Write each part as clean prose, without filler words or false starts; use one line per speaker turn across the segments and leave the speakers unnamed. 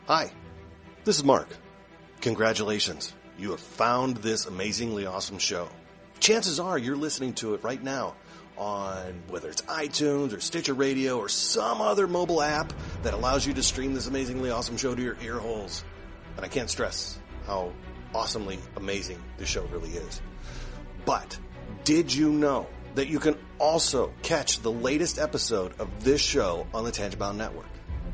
Hi, this is Mark. Congratulations. You have found this amazingly awesome show. Chances are you're listening to it right now on whether it's iTunes or Stitcher Radio or some other mobile app that allows you to stream this amazingly awesome show to your ear holes. And I can't stress how awesomely amazing this show really is. But did you know that you can also catch the latest episode of this show on the Tangibound Network?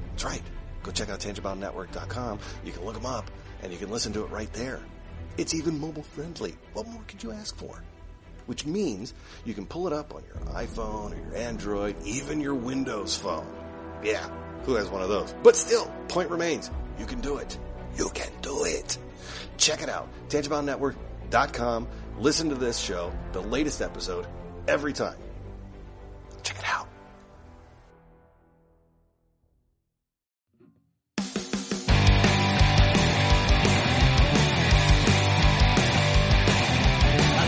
That's right. Go check out tangiboundnetwork.com. You can look them up, and you can listen to it right there. It's even mobile friendly. What more could you ask for? Which means you can pull it up on your iPhone or your Android, even your Windows phone. Yeah, who has one of those? But still, point remains, you can do it. You can do it. Check it out, tangiboundnetwork.com. Listen to this show, the latest episode, every time. Check it out.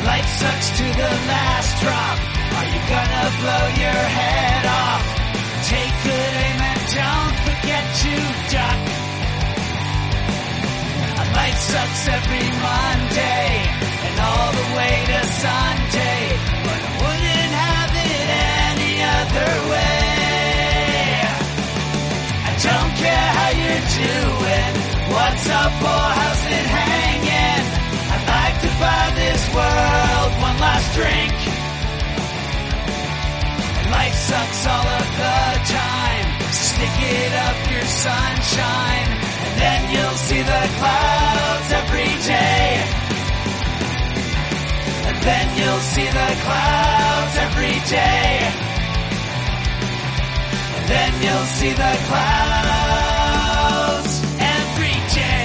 Life sucks to the last drop. Are you gonna blow your head off? Take good aim and don't forget to duck. Life sucks every Monday and all the way to Sunday, but I wouldn't have it any other way. I don't care how you're doing, what's up or how's it hanging. I'd like to buy this world one last drink. And life sucks all of the time. Stick it up your sunshine, and then you'll see the clouds every day. And then you'll see the clouds every day. And then you'll see the clouds every day.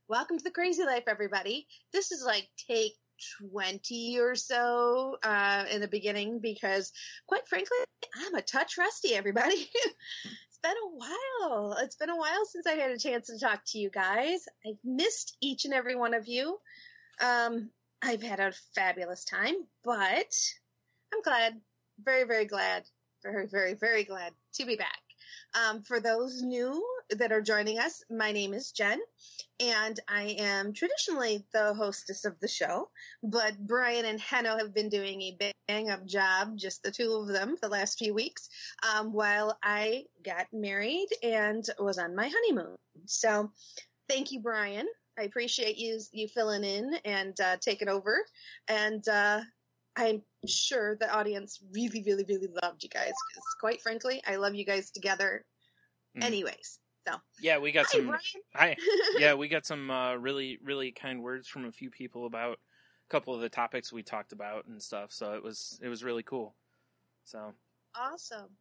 Welcome to the Crazy Life, everybody. This is like take 20 or so in the beginning because, quite frankly, I'm a touch rusty, everybody. It's been a while. It's been a while since I had a chance to talk to you guys. I've missed each and every one of you. I've had a fabulous time, but I'm glad, very, very glad, very, very, very glad to be back. For those new that are joining us, my name is Jen, and I am traditionally the hostess of the show, but Brian and Henno have been doing a bang-up job, just the two of them, the last few weeks, while I got married and was on my honeymoon. So thank you, Brian. I appreciate you filling in and taking over, and I'm sure the audience really, really, really loved you guys, because quite frankly, I love you guys together anyways. So
yeah, we got some.
Brian.
Hi. Yeah, we got some really, really kind words from a few people about a couple of the topics we talked about and stuff. So it was really cool. So
Awesome.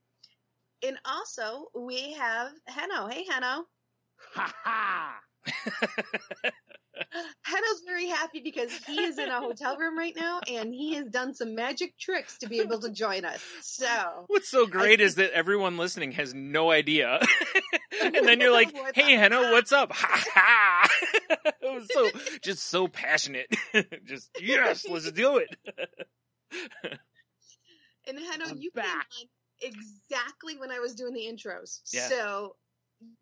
And also we have Henno. Hey, Henno.
ha ha.
Henno's very happy because he is in a hotel room right now, and he has done some magic tricks to be able to join us. So
What's so great is that everyone listening has no idea. And then you're like, hey, Henno, what's up? Ha ha. It was so passionate. Just, yes, let's do it.
And Henno, you came on exactly when I was doing the intros.
Yeah.
So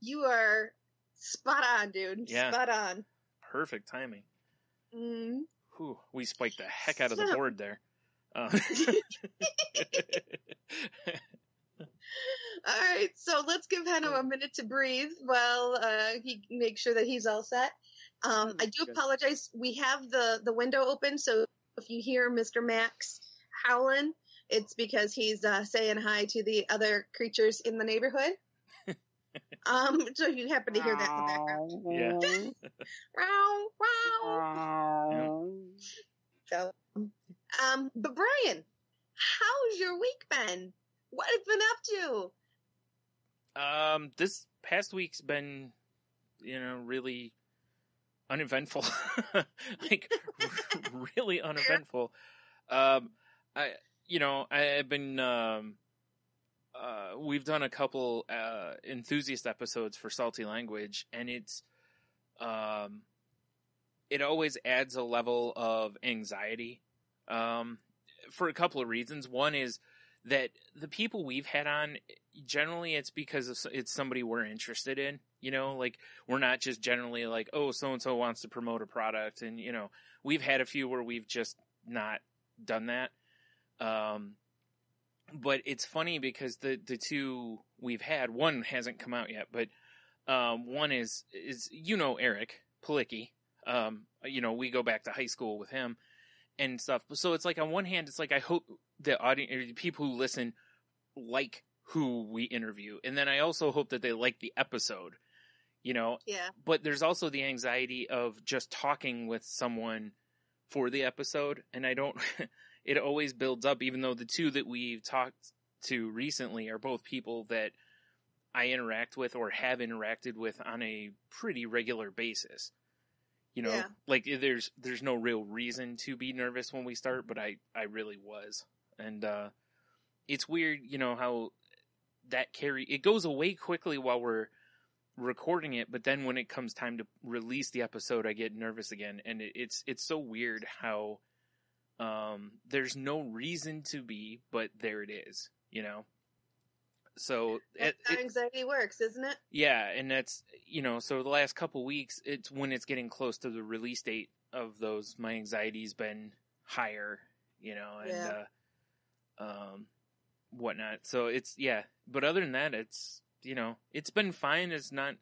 you are spot on, dude.
Yeah.
Spot on.
Perfect timing.
Mm.
Whew, we spiked the heck out of the board there.
All right, so let's give Henno a minute to breathe while he makes sure that he's all set. I do apologize. We have the window open, so if you hear Mr. Max howling, it's because he's saying hi to the other creatures in the neighborhood. So if you happen to hear that in the background.
Yeah.
So, but Brian, how's your week been? What have you been up to?
This past week's been, really uneventful. Like, really uneventful. I've been, we've done a couple, enthusiast episodes for Salty Language, and it's, it always adds a level of anxiety, for a couple of reasons. One is, that the people we've had on, generally it's because it's somebody we're interested in, like we're not just generally like, oh, so-and-so wants to promote a product. And, we've had a few where we've just not done that. But it's funny because the two we've had, one hasn't come out yet, but, one is, Eric Palicki. We go back to high school with him and stuff. So it's like, on one hand, it's like, I hope the audience, or the people who listen, like who we interview. And then I also hope that they like the episode,
Yeah.
But there's also the anxiety of just talking with someone for the episode. And I don't, it always builds up, even though the two that we've talked to recently are both people that I interact with or have interacted with on a pretty regular basis.
Yeah.
Like there's no real reason to be nervous when we start, but I really was. And, it's weird, how that it goes away quickly while we're recording it, but then when it comes time to release the episode, I get nervous again. And it's so weird how, there's no reason to be, but there it is, So
that's how anxiety works, isn't it?
Yeah, and that's, so the last couple weeks, it's when it's getting close to the release date of those, my anxiety's been higher, and whatnot. So it's, but other than that, it's, it's been fine. It's not,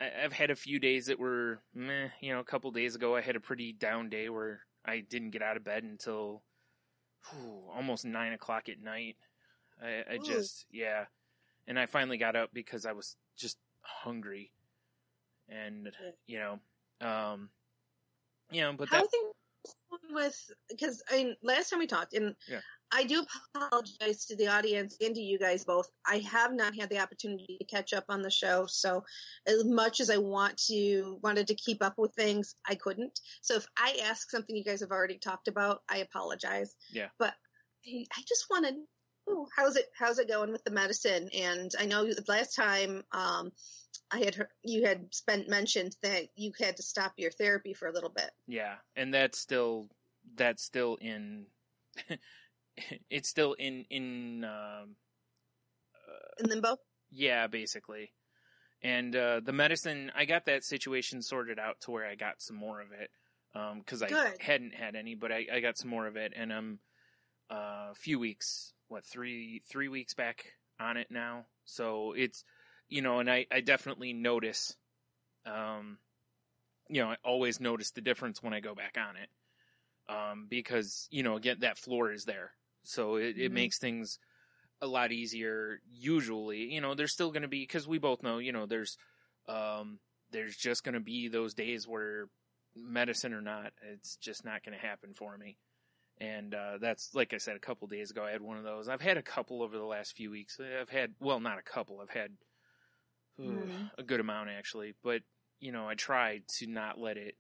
I've had a few days that were meh, a couple days ago I had a pretty down day where I didn't get out of bed until almost 9:00 at night. I just, and I finally got up because I was just hungry, and but
How
that.
are things because last time we talked, and I do apologize to the audience and to you guys both. I have not had the opportunity to catch up on the show, so as much as I wanted to keep up with things, I couldn't. So if I ask something you guys have already talked about, I apologize.
Yeah,
but I just wanted. How's it going with the medicine? And I know the last time I had heard, you had mentioned that you had to stop your therapy for a little bit.
Yeah, and that's still in it's still in
limbo.
Yeah, basically. And the medicine, I got that situation sorted out to where I got some more of it because I hadn't had any, but I got some more of it, and I'm a few weeks. 3 weeks back on it now. So it's, and I definitely notice, I always notice the difference when I go back on it. Because, again, that floor is there. So it makes things a lot easier. Usually, there's still going to be, cause we both know, there's just going to be those days where medicine or not, it's just not going to happen for me. And, that's, like I said, a couple days ago, I had one of those. I've had a couple over the last few weeks. I've had, well, not a couple. I've had a good amount, actually. But, I try to not let it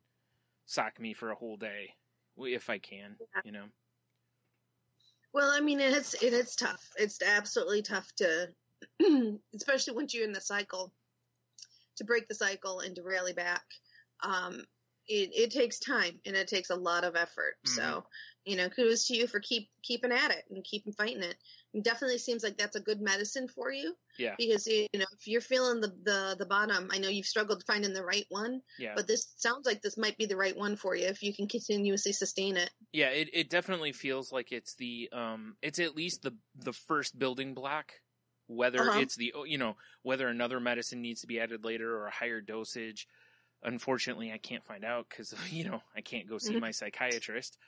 sock me for a whole day, if I can,
Well, I mean, it's tough. It's absolutely tough to, especially once you're in the cycle, to break the cycle and to rally back. It takes time and it takes a lot of effort. Mm-hmm. So, kudos to you for keeping at it and keeping fighting it. It definitely seems like that's a good medicine for you.
Yeah.
Because, if you're feeling the bottom, I know you've struggled finding the right one.
Yeah.
But this sounds like this might be the right one for you if you can continuously sustain it.
Yeah, it definitely feels like it's it's at least the first building block. Whether it's whether another medicine needs to be added later or a higher dosage. Unfortunately, I can't find out because, I can't go see my psychiatrist.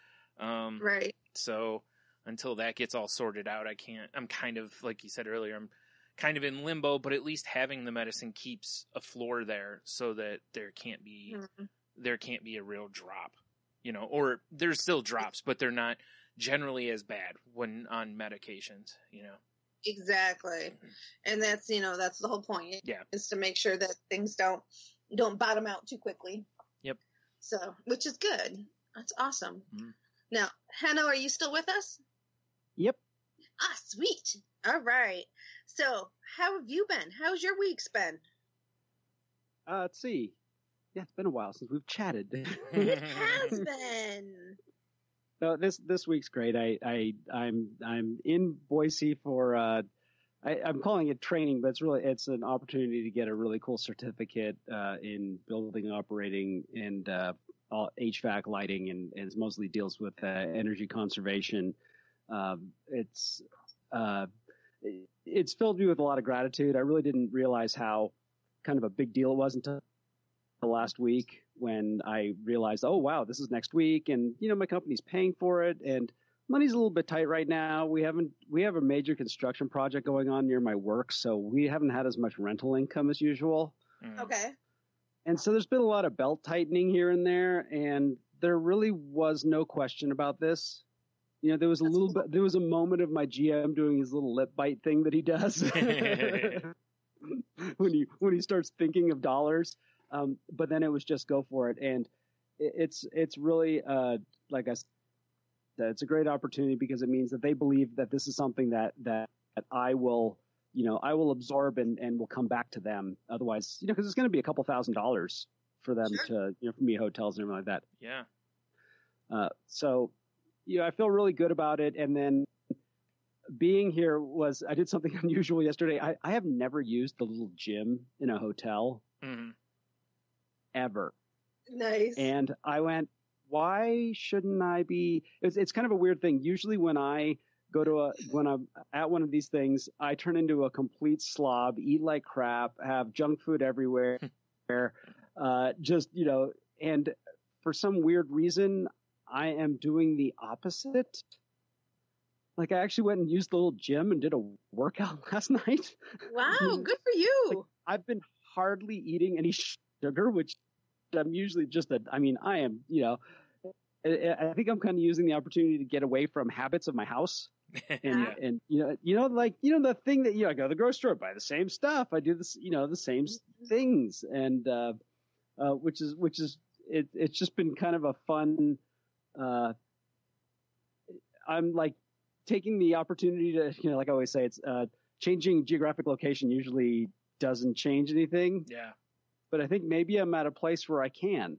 Right.
So until that gets all sorted out, I'm kind of, like you said earlier, I'm kind of in limbo, but at least having the medicine keeps a floor there so that there can't be a real drop, or there's still drops, but they're not generally as bad when on medications,
Exactly. And that's, that's the whole point.
Yeah.
Is to make sure that things don't bottom out too quickly.
Yep.
So, which is good. That's awesome.
Mm-hmm.
Now, Hanno, are you still with us?
Yep.
Ah, sweet. All right. So, how have you been? How's your week's been?
Let's see. Yeah, it's been a while since we've chatted.
It has been.
No, this week's great. I'm in Boise for I'm calling it training, but it's an opportunity to get a really cool certificate in building, operating, and HVAC lighting, and it mostly deals with energy conservation. It's filled me with a lot of gratitude. I really didn't realize how kind of a big deal it was until last week when I realized, oh wow, this is next week, and my company's paying for it, and money's a little bit tight right now. We have a major construction project going on near my work, so we haven't had as much rental income as usual.
Okay.
And so there's been a lot of belt tightening here and there, and there really was no question about this. There was there was a moment of my GM doing his little lip bite thing that he does when he starts thinking of dollars. But then it was just go for it. And it's really, like I said, it's a great opportunity because it means that they believe that this is something that I will, I will absorb and will come back to them. Otherwise, because it's going to be a couple $1,000s for them to, for me, hotels and everything like that.
Yeah.
So, I feel really good about it. And then being here I did something unusual yesterday. I have never used the little gym in a hotel. Mm-hmm. Ever.
Nice.
And I went, why shouldn't I be? It's kind of a weird thing. Usually when I when I'm at one of these things, I turn into a complete slob, eat like crap, have junk food everywhere, and for some weird reason, I am doing the opposite. Like I actually went and used the little gym and did a workout last night.
Wow, good for you.
Like, I've been hardly eating any sugar, which I'm usually I am, I think I'm kind of using the opportunity to get away from habits of my house. And the thing that, I go to the grocery store, buy the same stuff. I do this, the same things. And, which is, it's just been kind of a fun, I'm like taking the opportunity to, like I always say, it's, changing geographic location usually doesn't change anything.
Yeah.
But I think maybe I'm at a place where I can.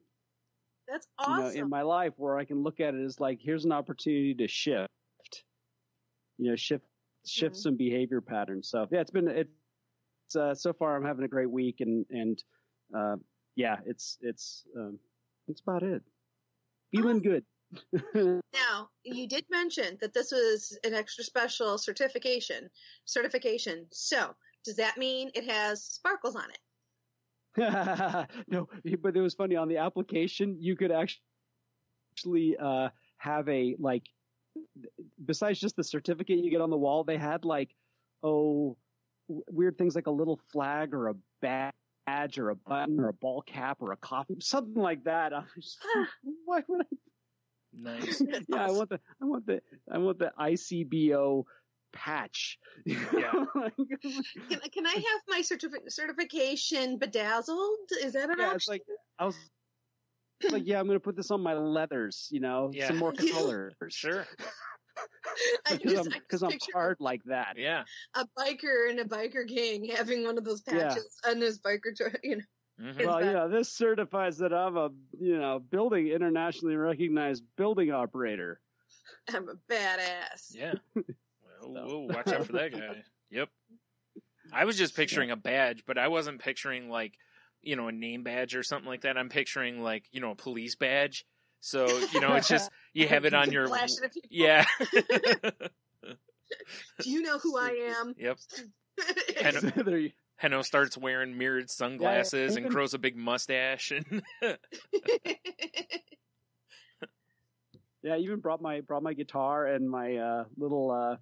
That's awesome.
In my life where I can look at it as like, here's an opportunity to shift mm-hmm. some behavior patterns. So yeah, so far I'm having a great week and it's about it. Feeling good.
Now, you did mention that this was an extra special certification. So does that mean it has sparkles on it?
No, but it was funny on the application. You could actually have besides just the certificate you get on the wall, they had weird things like a little flag or a badge or a button or a ball cap or a coffee, something like that. I was like, why would I?
Nice.
Yeah, awesome. I want the ICBO patch.
Yeah.
Can I have my certification bedazzled? Is that an option?
It's like I was like, yeah, I'm going to put this on my leathers. Some more colors.
Sure.
Because I'm hard like that.
Yeah.
A biker in a biker gang having one of those patches on his biker,
Mm-hmm.
Well, this certifies that I'm a, internationally recognized building operator.
I'm a badass.
Yeah. Well, whoa, watch out for that guy. Yep. I was just picturing a badge, but I wasn't picturing a name badge or something like that. I'm picturing a police badge. So, it's just, you have it on your, yeah.
Do you know who I am?
Yep. Henno starts wearing mirrored sunglasses and grows a big mustache. And
yeah, I even brought my guitar and my little.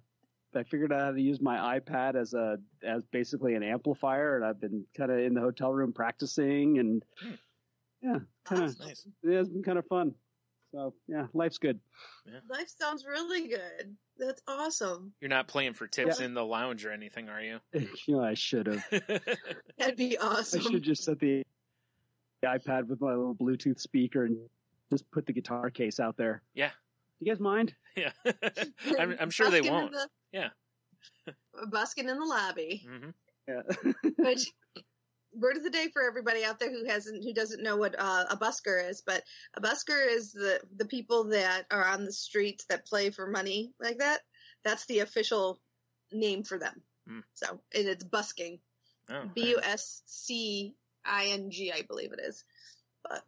I figured out how to use my iPad as basically an amplifier, and I've been kind of in the hotel room practicing, and
nice.
It's been kind of fun. So yeah, life's good.
Yeah. Life sounds really good. That's awesome.
You're not playing for tips in the lounge or anything, are you?
I should have.
That'd be awesome.
I should just set the iPad with my little Bluetooth speaker and just put the guitar case out there.
Yeah.
You guys mind?
Yeah. I'm sure they won't.
Busking in the lobby.
Mm-hmm.
Yeah.
word of the day for everybody out there who doesn't know what a busker is, but a busker is the people that are on the streets that play for money like that. That's the official name for them. So it's busking.
Oh,
Buscing, I believe it is. But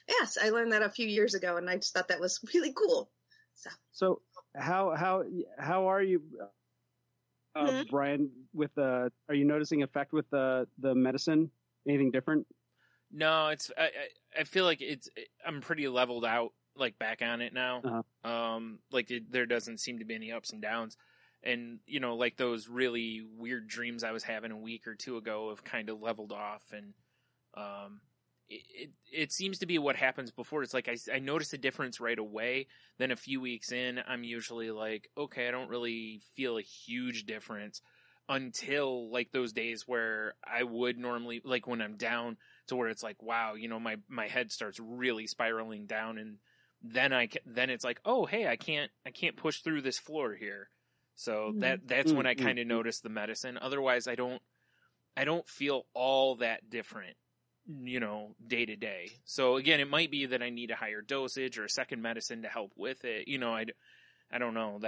yes, I learned that a few years ago, and I just thought that was really cool.
So how are you, Brian? With are you noticing effect with the medicine? Anything different?
No, I feel like I'm pretty leveled out, like back on it now. There doesn't seem to be any ups and downs. And, like those really weird dreams I was having a week or two ago have kind of leveled off. And it seems to be what happens before. It's like I notice a difference right away. Then a few weeks in, I'm usually like, okay, I don't really feel a huge difference until like those days where I would normally, like when I'm down to where it's like, wow, my head starts really spiraling down. And then it's like, oh, hey, I can't push through this floor here. So that's when I kind of notice the medicine. Otherwise, I don't feel all that different, day to day. So again, it might be that I need a higher dosage or a second medicine to help with it. I don't know.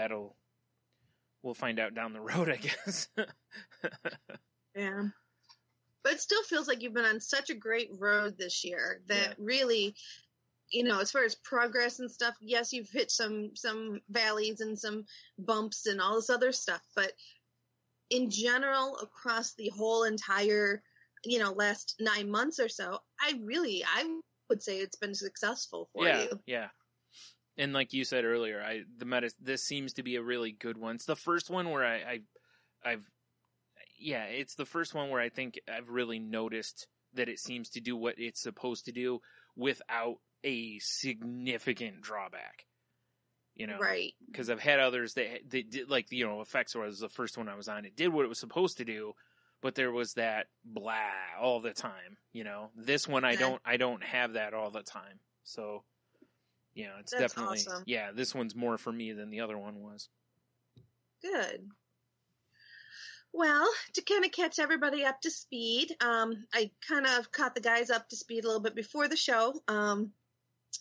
We'll find out down the road, I guess.
Yeah. But it still feels like you've been on such a great road this year that really, as far as progress and stuff, yes, you've hit some valleys and some bumps and all this other stuff, but in general, across the whole entire, last 9 months or so, I would say it's been successful for you.
Yeah. And like you said earlier, this seems to be a really good one. It's the first one where it's the first one where I think I've really noticed that it seems to do what it's supposed to do without a significant drawback,
right?
Because I've had others that did, like, Effects was the first one I was on. It did what it was supposed to do, but there was that blah all the time. This one I don't have that all the time. So, it's
That's
definitely
awesome.
Yeah. This one's more for me than the other one was.
Good. Well, to kind of catch everybody up to speed, I kind of caught the guys up to speed a little bit before the show.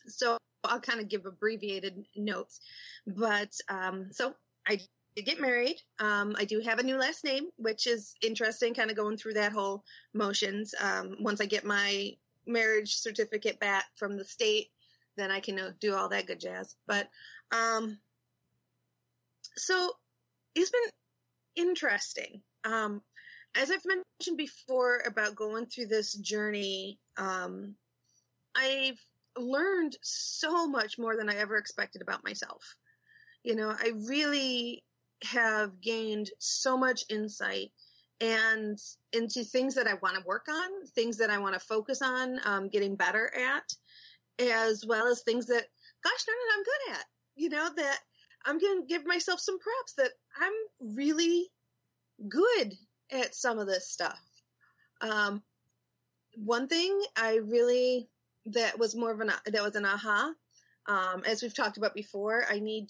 So I'll kind of give abbreviated notes. But so I did get married. I do have a new last name, which is interesting, kind of going through that whole motions. Once I get my marriage certificate back from the state, then I can do all that good jazz. But so it's been interesting. As I've mentioned before about going through this journey, I've learned so much more than I ever expected about myself. I really have gained so much insight and into things that I want to work on, things that I want to focus on, getting better at, as well as things that, gosh darn it, I'm good at, that I'm going to give myself some props that I'm really good at some of this stuff. One thing that was an aha, as we've talked about before, I need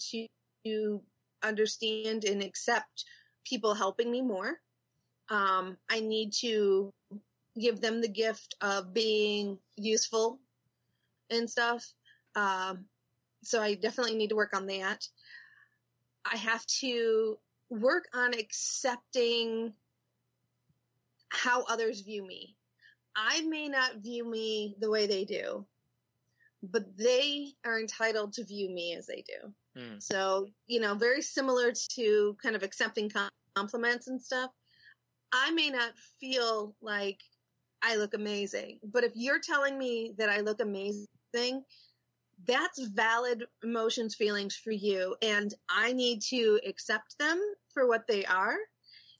to understand and accept people helping me more. I need to give them the gift of being useful and stuff. So I definitely need to work on that. I have to work on accepting how others view me. I may not view me the way they do, but they are entitled to view me as they do. So, very similar to kind of accepting compliments and stuff. I may not feel like I look amazing, but if you're telling me that I look amazing, that's valid emotions, feelings for you. And I need to accept them for what they are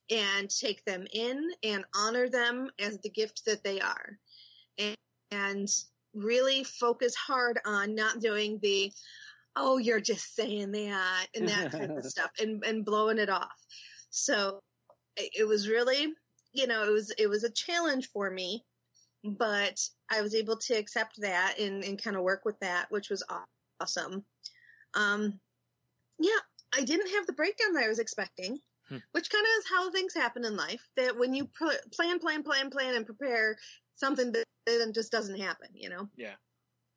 and take them in and honor them as the gift that they are. And really focus hard on not doing the, oh, you're just saying that and that kind of stuff and blowing it off. So it was really, it was a challenge for me, but I was able to accept that and kind of work with that, which was awesome. I didn't have the breakdown that I was expecting. which kind of is how things happen in life, that when you plan and prepare, something that then just doesn't happen, you know?
Yeah.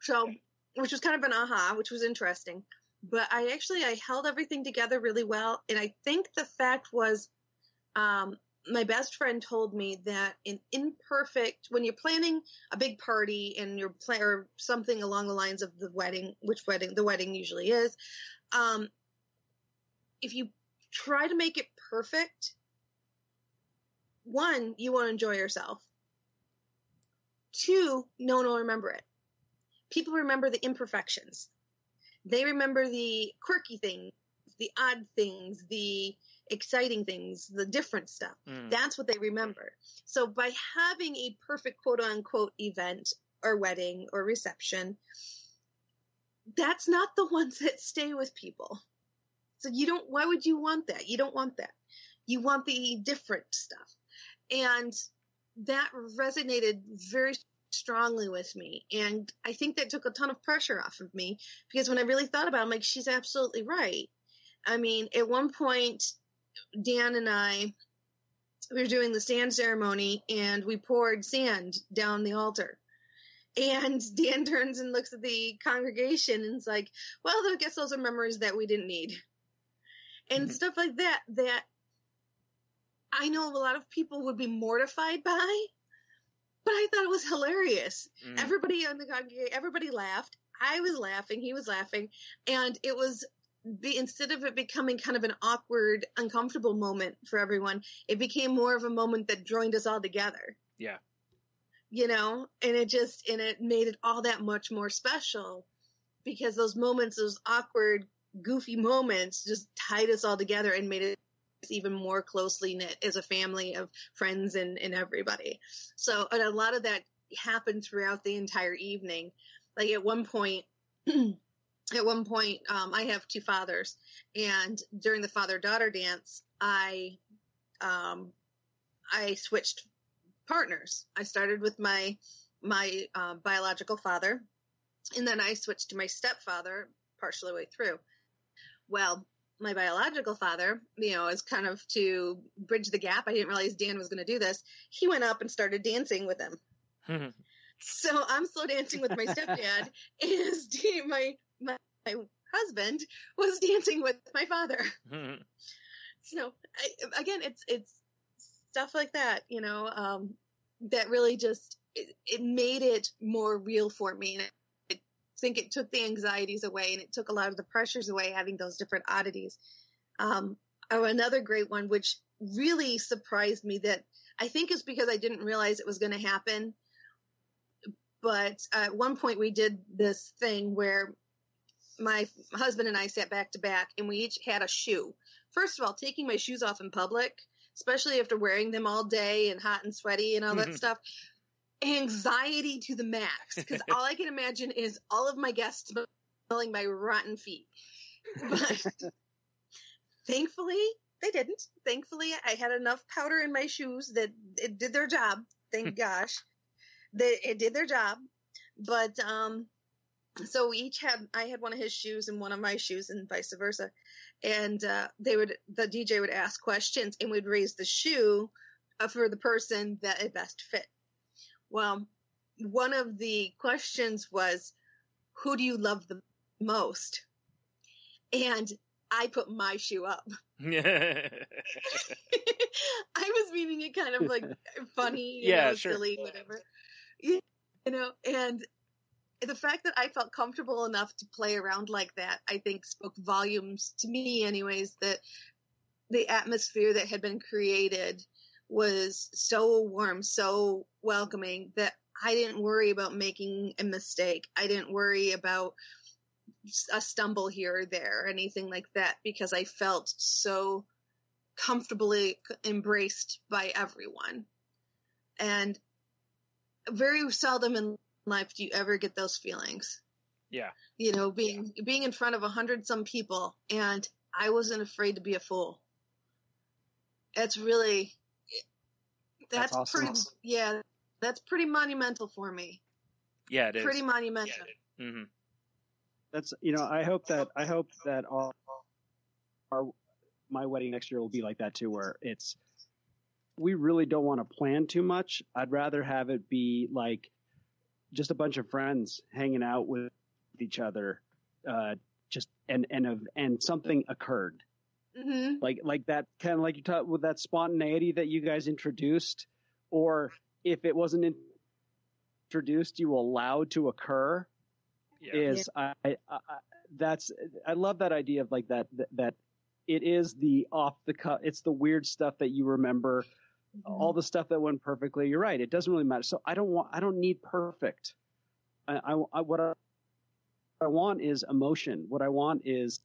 So, which was kind of an aha, which was interesting. But I held everything together really well. And I think the fact was, my best friend told me that when you're planning a big party and or something along the lines of the wedding usually is, if you try to make it perfect, one, you won't enjoy yourself. Two, no one will remember it. People remember the imperfections. They remember the quirky things, the odd things, the exciting things, the different stuff. That's what they remember. So by having a perfect quote unquote event or wedding or reception, that's not the ones that stay with people. So why would you want that? You don't want that. You want the different stuff. And that resonated very strongly with me. And I think that took a ton of pressure off of me, because when I really thought about it, I'm like, she's absolutely right. I mean, at one point, Dan and I, we were doing the sand ceremony, and we poured sand down the altar. And Dan turns and looks at the congregation and is like, well, I guess those are memories that we didn't need. And stuff like that I know a lot of people would be mortified by, but I thought it was hilarious. Everybody in the congregation, everybody laughed. I was laughing. He was laughing. And it was instead of it becoming kind of an awkward, uncomfortable moment for everyone, it became more of a moment that joined us all together.
Yeah.
You know, and it made it all that much more special, because those moments, those awkward, goofy moments just tied us all together and made it even more closely knit as a family of friends and everybody. So, and a lot of that happened throughout the entire evening. Like at one point, I have two fathers, and during the father-daughter dance, I switched partners. I started with my biological father, and then I switched to my stepfather partially way through. Well, my biological father, you know, is kind of to bridge the gap. I didn't realize Dan was going to do this. He went up and started dancing with him. So I'm slow dancing with my stepdad, and my husband was dancing with my father. So again, it's stuff like that, you know, that really just, it made it more real for me. And I think it took the anxieties away, and it took a lot of the pressures away, having those different oddities. Another great one, which really surprised me, that I think is because I didn't realize it was going to happen. But at one point we did this thing where my husband and I sat back to back, and we each had a shoe. First of all, taking my shoes off in public, especially after wearing them all day and hot and sweaty and all that stuff, anxiety to the max, because all I can imagine is all of my guests smelling my rotten feet. But thankfully, they didn't. Thankfully, I had enough powder in my shoes that it did their job. Thank gosh. It did their job. But so I had one of his shoes and one of my shoes, and vice versa. And the DJ would ask questions, and we'd raise the shoe for the person that it best fit. Well, one of the questions was, who do you love the most? And I put my shoe up. I was meaning it kind of like funny,
sure.
silly, whatever. You know, and the fact that I felt comfortable enough to play around like that, I think spoke volumes to me anyways, that the atmosphere that had been created was so warm, so welcoming, that I didn't worry about making a mistake. I didn't worry about a stumble here or there or anything like that, because I felt so comfortably embraced by everyone. And very seldom in life do you ever get those feelings.
Yeah. You
know, being in front of 100-some people, and I wasn't afraid to be a fool. That's
awesome.
pretty, yeah, that's pretty monumental for me.
Yeah, it is.
Pretty monumental.
Yeah, mm-hmm.
That's, you know, I hope that my wedding next year will be like that too, where we really don't want to plan too much. I'd rather have it be like just a bunch of friends hanging out with each other, and something occurred.
Mm-hmm.
Like that, kind of like you talked with that spontaneity that you guys introduced, or if it wasn't introduced, you allowed to occur.
Yeah.
I love that idea of like that it is the off the cuff, it's the weird stuff that you remember, all the stuff that went perfectly. You're right, it doesn't really matter. So I don't need perfect. What I want is emotion. What I want is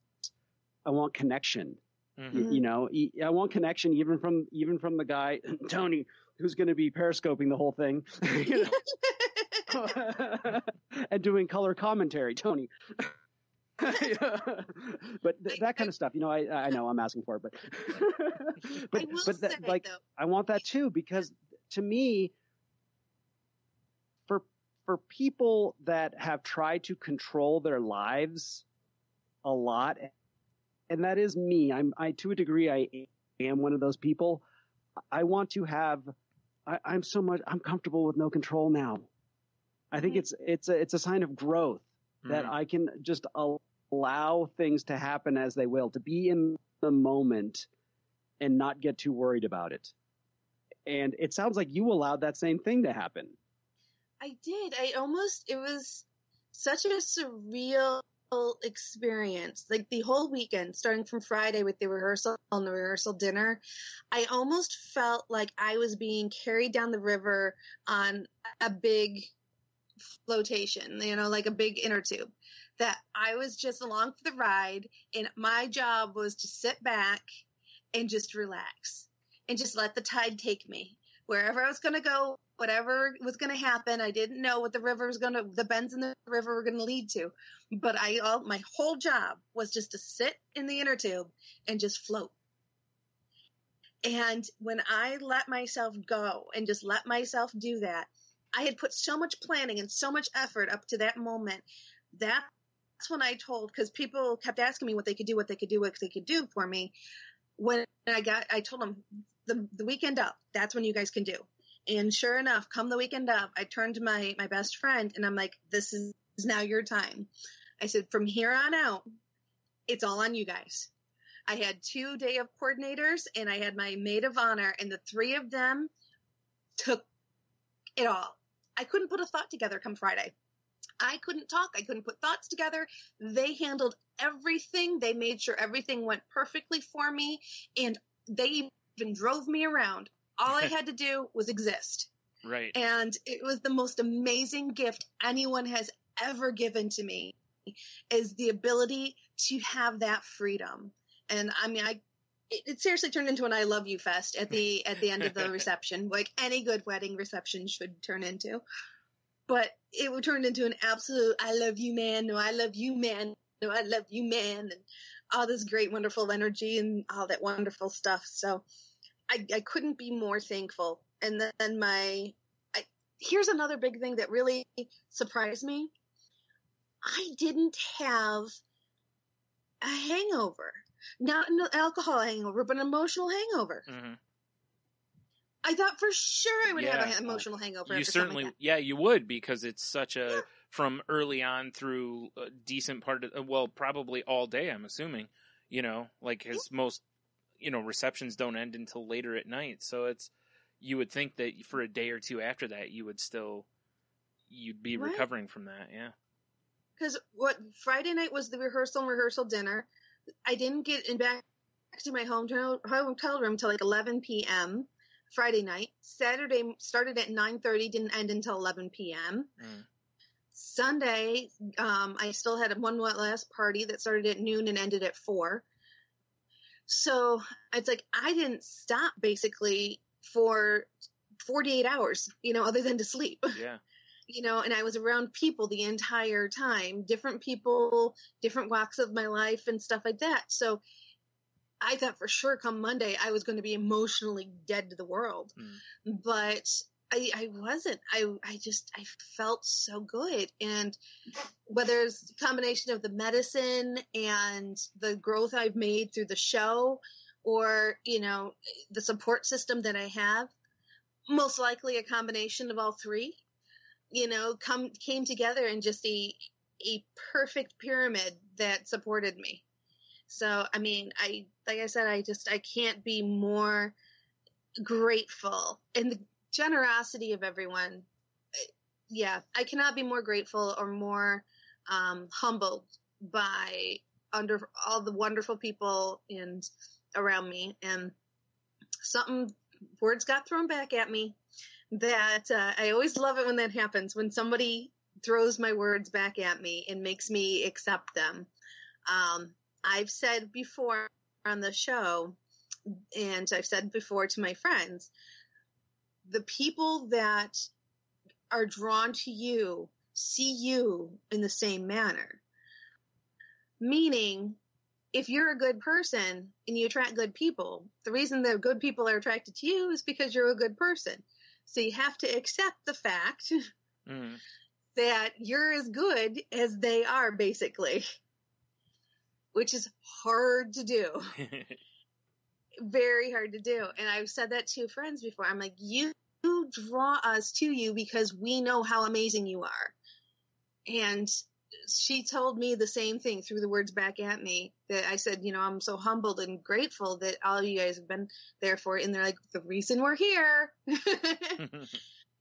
connection. I want connection even from the guy Tony who's going to be periscoping the whole thing, and doing color commentary, Tony. But that kind of stuff, I know I'm asking for it, but I want that too, because to me, for people that have tried to control their lives a lot, and that is me, I to a degree I am one of those people. I want to have. I'm comfortable with no control now. I think it's a sign of growth that I can just allow things to happen as they will, to be in the moment and not get too worried about it. And it sounds like you allowed that same thing to happen.
I did. It was such a surreal experience. Like the whole weekend, starting from Friday with the rehearsal and the rehearsal dinner, I almost felt like I was being carried down the river on a big flotation, like a big inner tube, that I was just along for the ride, and my job was to sit back and just relax and just let the tide take me wherever I was going to go, whatever was going to happen. I didn't know what the bends in the river were going to lead to, but my whole job was just to sit in the inner tube and just float. And when I let myself go and just let myself do that, I had put so much planning and so much effort up to that moment. That's when I told, because people kept asking me what they could do for me. When I told them the weekend up, that's when you guys can do. And sure enough, come the weekend up, I turned to my best friend and I'm like, this is now your time. I said, from here on out, it's all on you guys. I had 2 day of coordinators and I had my maid of honor, and the 3 of them took it all. I couldn't put a thought together come Friday. I couldn't talk. I couldn't put thoughts together. They handled everything. They made sure everything went perfectly for me, and they even drove me around. All I had to do was exist.
Right.
And it was the most amazing gift anyone has ever given to me, is the ability to have that freedom. And I mean, it seriously turned into an I love you fest at the end of the reception, like any good wedding reception should turn into. But it turned into an absolute I love you, man. No, I love you, man. No, I love you, man. And all this great, wonderful energy and all that wonderful stuff. So I couldn't be more thankful. And then here's another big thing that really surprised me. I didn't have a hangover. Not an alcohol hangover, but an emotional hangover.
Mm-hmm.
I thought for sure I would have an emotional hangover.
You certainly, you would, because it's such from early on through a decent part of, probably all day, I'm assuming, his most, receptions don't end until later at night. So you would think that for a day or two after that, you'd be recovering from that. Yeah.
Because Friday night was the rehearsal dinner. I didn't get back to my hotel room till like 11 p.m. Friday night. Saturday started at 9:30, didn't end until 11 p.m. Sunday, I still had one last party that started at noon and ended at 4. So it's like I didn't stop basically for 48 hours, other than to sleep.
Yeah.
And I was around people the entire time, different people, different walks of my life and stuff like that. So I thought for sure come Monday, I was going to be emotionally dead to the world, but I wasn't. I felt so good. And whether it's a combination of the medicine and the growth I've made through the show, or, you know, the support system that I have, most likely a combination of all three, you know, came together in just a perfect pyramid that supported me. So, I mean, like I said, I can't be more grateful, and the generosity of everyone. Yeah, I cannot be more grateful or more humbled by under all the wonderful people and around me. And words got thrown back at me that I always love it when that happens, when somebody throws my words back at me and makes me accept them. I've said before on the show, and I've said before to my friends, the people that are drawn to you see you in the same manner. Meaning, if you're a good person and you attract good people, the reason that good people are attracted to you is because you're a good person. So you have to accept the fact that you're as good as they are, basically, which is hard to do. Very hard to do. And I've said that to friends before. I'm like, you draw us to you because we know how amazing you are. And she told me the same thing through the words back at me, that I said, you know, I'm so humbled and grateful that all of you guys have been there for it. And they're like, the reason we're here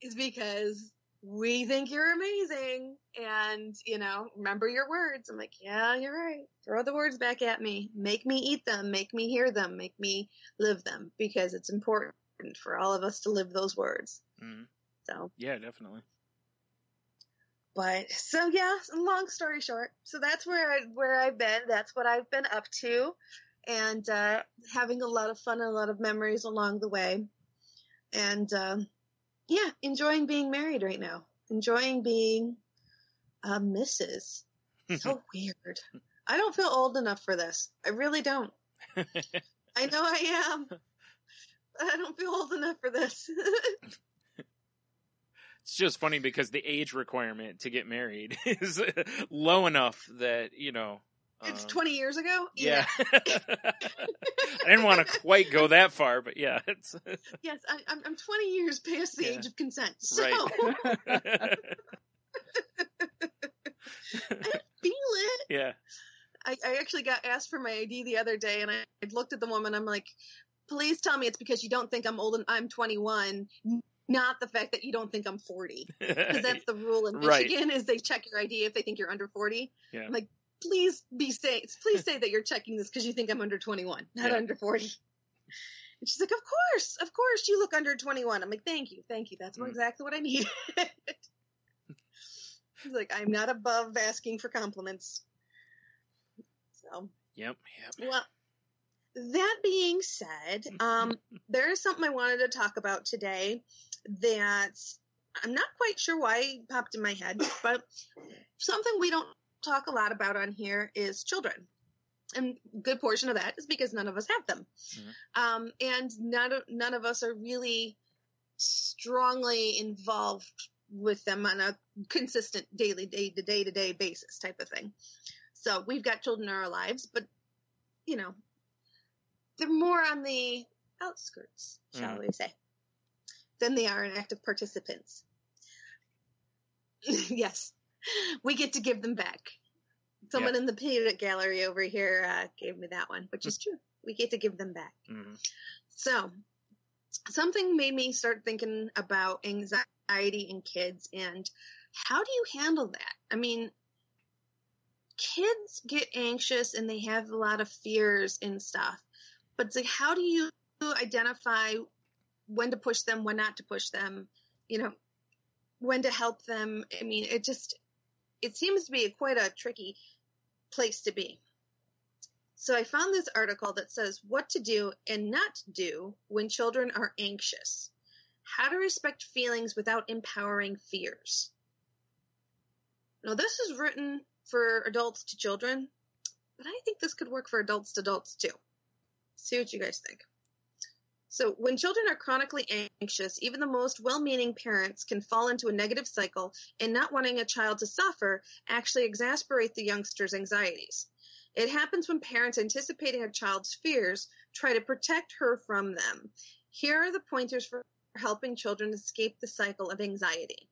is because we think you're amazing. And, you know, remember your words. I'm like, yeah, you're right. Throw the words back at me. Make me eat them. Make me hear them. Make me live them, because it's important for all of us to live those words. So
yeah, definitely.
But so yeah, long story short, so that's where I've been. That's what I've been up to, and having a lot of fun and a lot of memories along the way, and yeah, enjoying being married right now. Enjoying being a Mrs. So weird. I don't feel old enough for this. I really don't. I know I am. I don't feel old enough for this.
It's just funny because the age requirement to get married is low enough that, you know.
It's 20 years ago?
Yeah. I didn't want to quite go that far, but yeah. It's
yes, I'm 20 years past the age of consent. So.
Right.
I feel it.
Yeah.
I actually got asked for my ID the other day, and I looked at the woman. I'm like, please tell me it's because you don't think I'm old and I'm 21. Not the fact that you don't think I'm 40, because that's the rule in Michigan, is they check your ID if they think you're under 40.
Yeah.
I'm like, please say that you're checking this because you think I'm under 21, not under 40. And she's like, of course you look under 21. I'm like, thank you. That's exactly what I need. She's like, I'm not above asking for compliments. So.
Yep.
Well, that being said, there is something I wanted to talk about today that I'm not quite sure why it popped in my head, but something we don't talk a lot about on here is children. And a good portion of that is because none of us have them. And none of us are really strongly involved with them on a consistent daily, day-to-day basis type of thing. So we've got children in our lives, but, you know, they're more on the outskirts, shall we say, than they are in active participants. Yes, we get to give them back. Someone in the peanut gallery over here gave me that one, which is true. We get to give them back. So something made me start thinking about anxiety in kids and how do you handle that? I mean, kids get anxious and they have a lot of fears and stuff. But it's like, how do you identify when to push them, when not to push them, you know, when to help them? I mean, it seems to be quite a tricky place to be. So I found this article that says what to do and not do when children are anxious. How to respect feelings without empowering fears. Now, this is written for adults to children, but I think this could work for adults to adults too. See what you guys think. So when children are chronically anxious, even the most well-meaning parents can fall into a negative cycle, and not wanting a child to suffer actually exasperate the youngster's anxieties. It happens when parents anticipating a child's fears try to protect her from them. Here are the pointers for helping children escape the cycle of anxiety.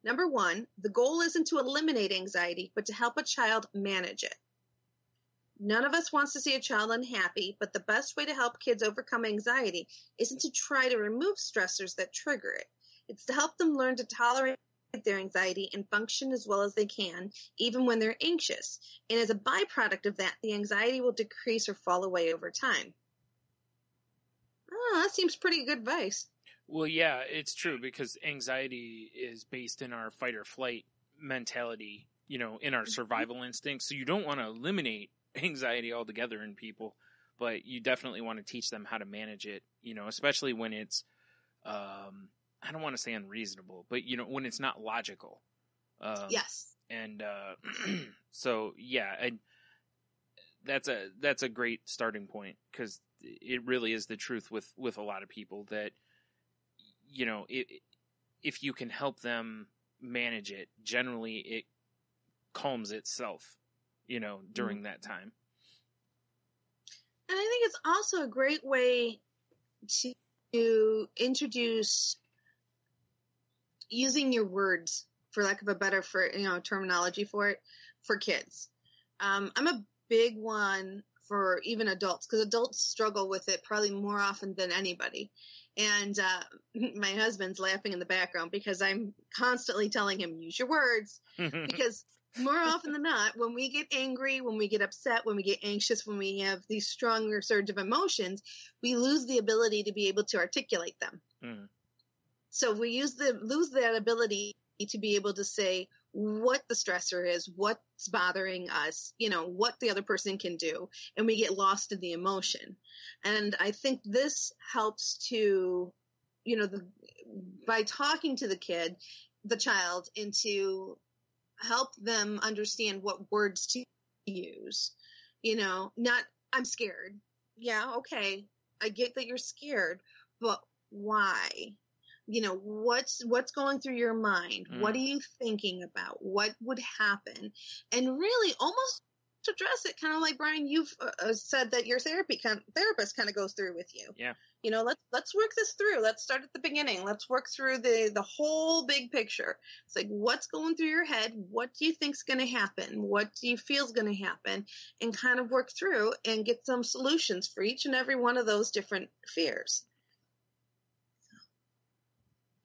Number 1, the goal isn't to eliminate anxiety, but to help a child manage it. None of us wants to see a child unhappy, but the best way to help kids overcome anxiety isn't to try to remove stressors that trigger it. It's to help them learn to tolerate their anxiety and function as well as they can, even when they're anxious. And as a byproduct of that, the anxiety will decrease or fall away over time. Oh, that seems pretty good advice.
Well, yeah, it's true, because anxiety is based in our fight or flight mentality, you know, in our survival instincts. So you don't want to eliminate anxiety altogether in people, but you definitely want to teach them how to manage it, you know, especially when it's, I don't want to say unreasonable, but, you know, when it's not logical.
Yes.
And so, yeah, that's a great starting point, because it really is the truth with a lot of people that, you know, if you can help them manage it, generally it calms itself, you know, during that time.
And I think it's also a great way to introduce using your words, for lack of a better terminology for it, for kids. I'm a big one for even adults, because adults struggle with it probably more often than anybody. And my husband's laughing in the background because I'm constantly telling him, use your words, because more often than not, when we get angry, when we get upset, when we get anxious, when we have these stronger surge of emotions, we lose the ability to be able to articulate them. Mm. So we lose that ability to be able to say what the stressor is, what's bothering us, you know, what the other person can do, and we get lost in the emotion. And I think this helps to, you know, by talking to the child, and to help them understand what words to use, you know, not, I'm scared. Yeah, okay, I get that you're scared, but why? You know, what's going through your mind? What are you thinking about? What would happen? And really almost to address it, kind of like, Brian, you've said that your therapist kind of goes through with you.
Yeah.
You know, let's work this through. Let's start at the beginning. Let's work through the whole big picture. It's like, what's going through your head? What do you think's going to happen? What do you feel is going to happen? And kind of work through and get some solutions for each and every one of those different fears.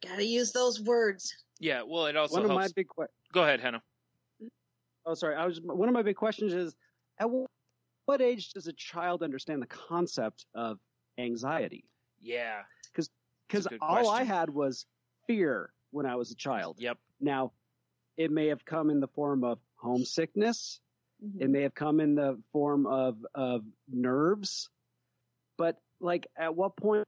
Gotta use those words.
Yeah, well, it also
helps.
One of my big Go ahead, Hannah.
Oh, sorry. One of my big questions is, at what age does a child understand the concept of anxiety?
Yeah.
Because all I had was fear when I was a child.
Yep.
Now, it may have come in the form of homesickness. Mm-hmm. It may have come in the form of nerves. But, like, at what point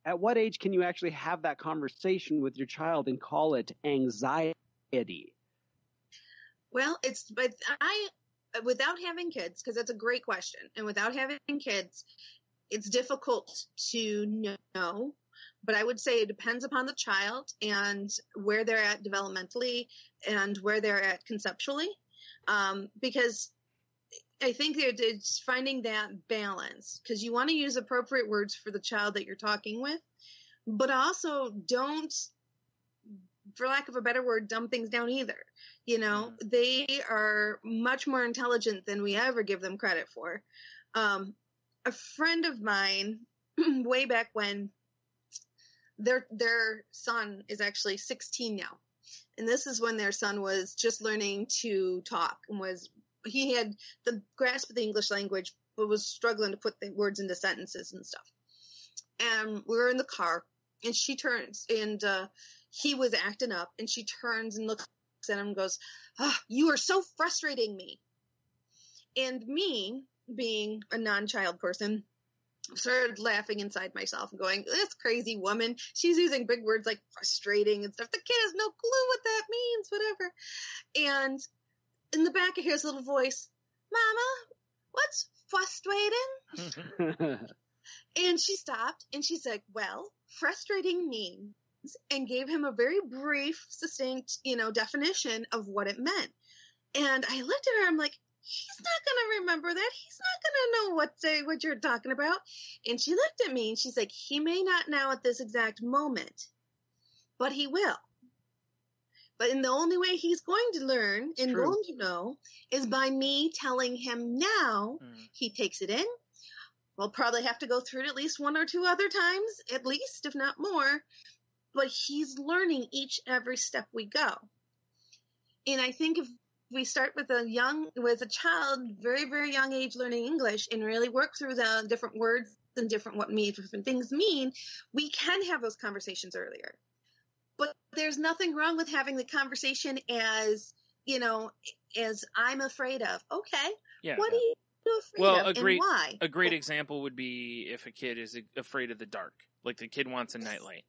at what age can you actually have that conversation with your child and call it anxiety?
Well, without having kids, because that's a great question, and without having kids, it's difficult to know, but I would say it depends upon the child and where they're at developmentally and where they're at conceptually, because I think it's finding that balance, because you want to use appropriate words for the child that you're talking with, but also don't, for lack of a better word, dumb things down either. You know, they are much more intelligent than we ever give them credit for. A friend of mine, way back when, their son is actually 16 now. And this is when their son was just learning to talk, and he had the grasp of the English language, but was struggling to put the words into sentences and stuff. And we were in the car, and she turns, and he was acting up, and she turns and looks at him and goes, you are so frustrating me. And me, being a non-child person, started laughing inside myself and going, this crazy woman, she's using big words like frustrating and stuff. The kid has no clue what that means, whatever. And in the back of his little voice, Mama, what's frustrating? And she stopped and she said, well, frustrating means, and gave him a very brief, succinct, definition of what it meant. And I looked at her, I'm like, he's not going to remember that. He's not going to know what you're talking about. And she looked at me and she's like, he may not now at this exact moment, but he will. But in the only way he's going to learn and going to know is by me telling him now. He takes it in. We'll probably have to go through it at least one or two other times, at least, if not more. But he's learning each and every step we go. And I think if we start with a child, very, very young age, learning English and really work through the different words and different things mean, we can have those conversations earlier. But there's nothing wrong with having the conversation as I'm afraid of. Okay.
Yeah.
What are you afraid of and why?
A great example would be if a kid is afraid of the dark, like the kid wants a nightlight,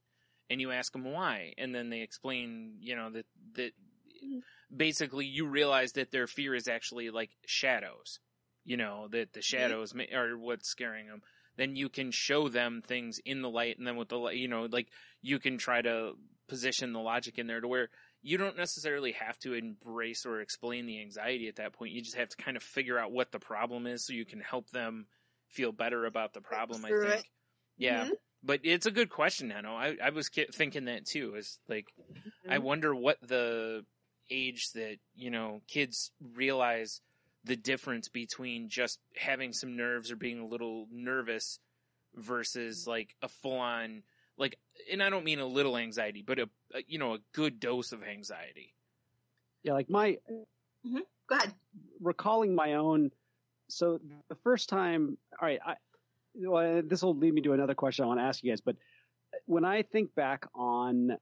and you ask them why, and then they explain, that basically you realize that their fear is actually like shadows, that the shadows are what's scaring them. Then you can show them things in the light, and then with the light, like you can try to position the logic in there to where you don't necessarily have to embrace or explain the anxiety at that point. You just have to kind of figure out what the problem is so you can help them feel better about the problem, I think. Yeah. Mm-hmm. But it's a good question, Heno. I was thinking that too. Is like, I wonder what the age that, kids realize the difference between just having some nerves or being a little nervous versus like a full on, like, and I don't mean a little anxiety, but a good dose of anxiety.
Yeah. Like
Go ahead.
Recalling my own. So the first time, all right, this will lead me to another question I want to ask you guys, but when I think back on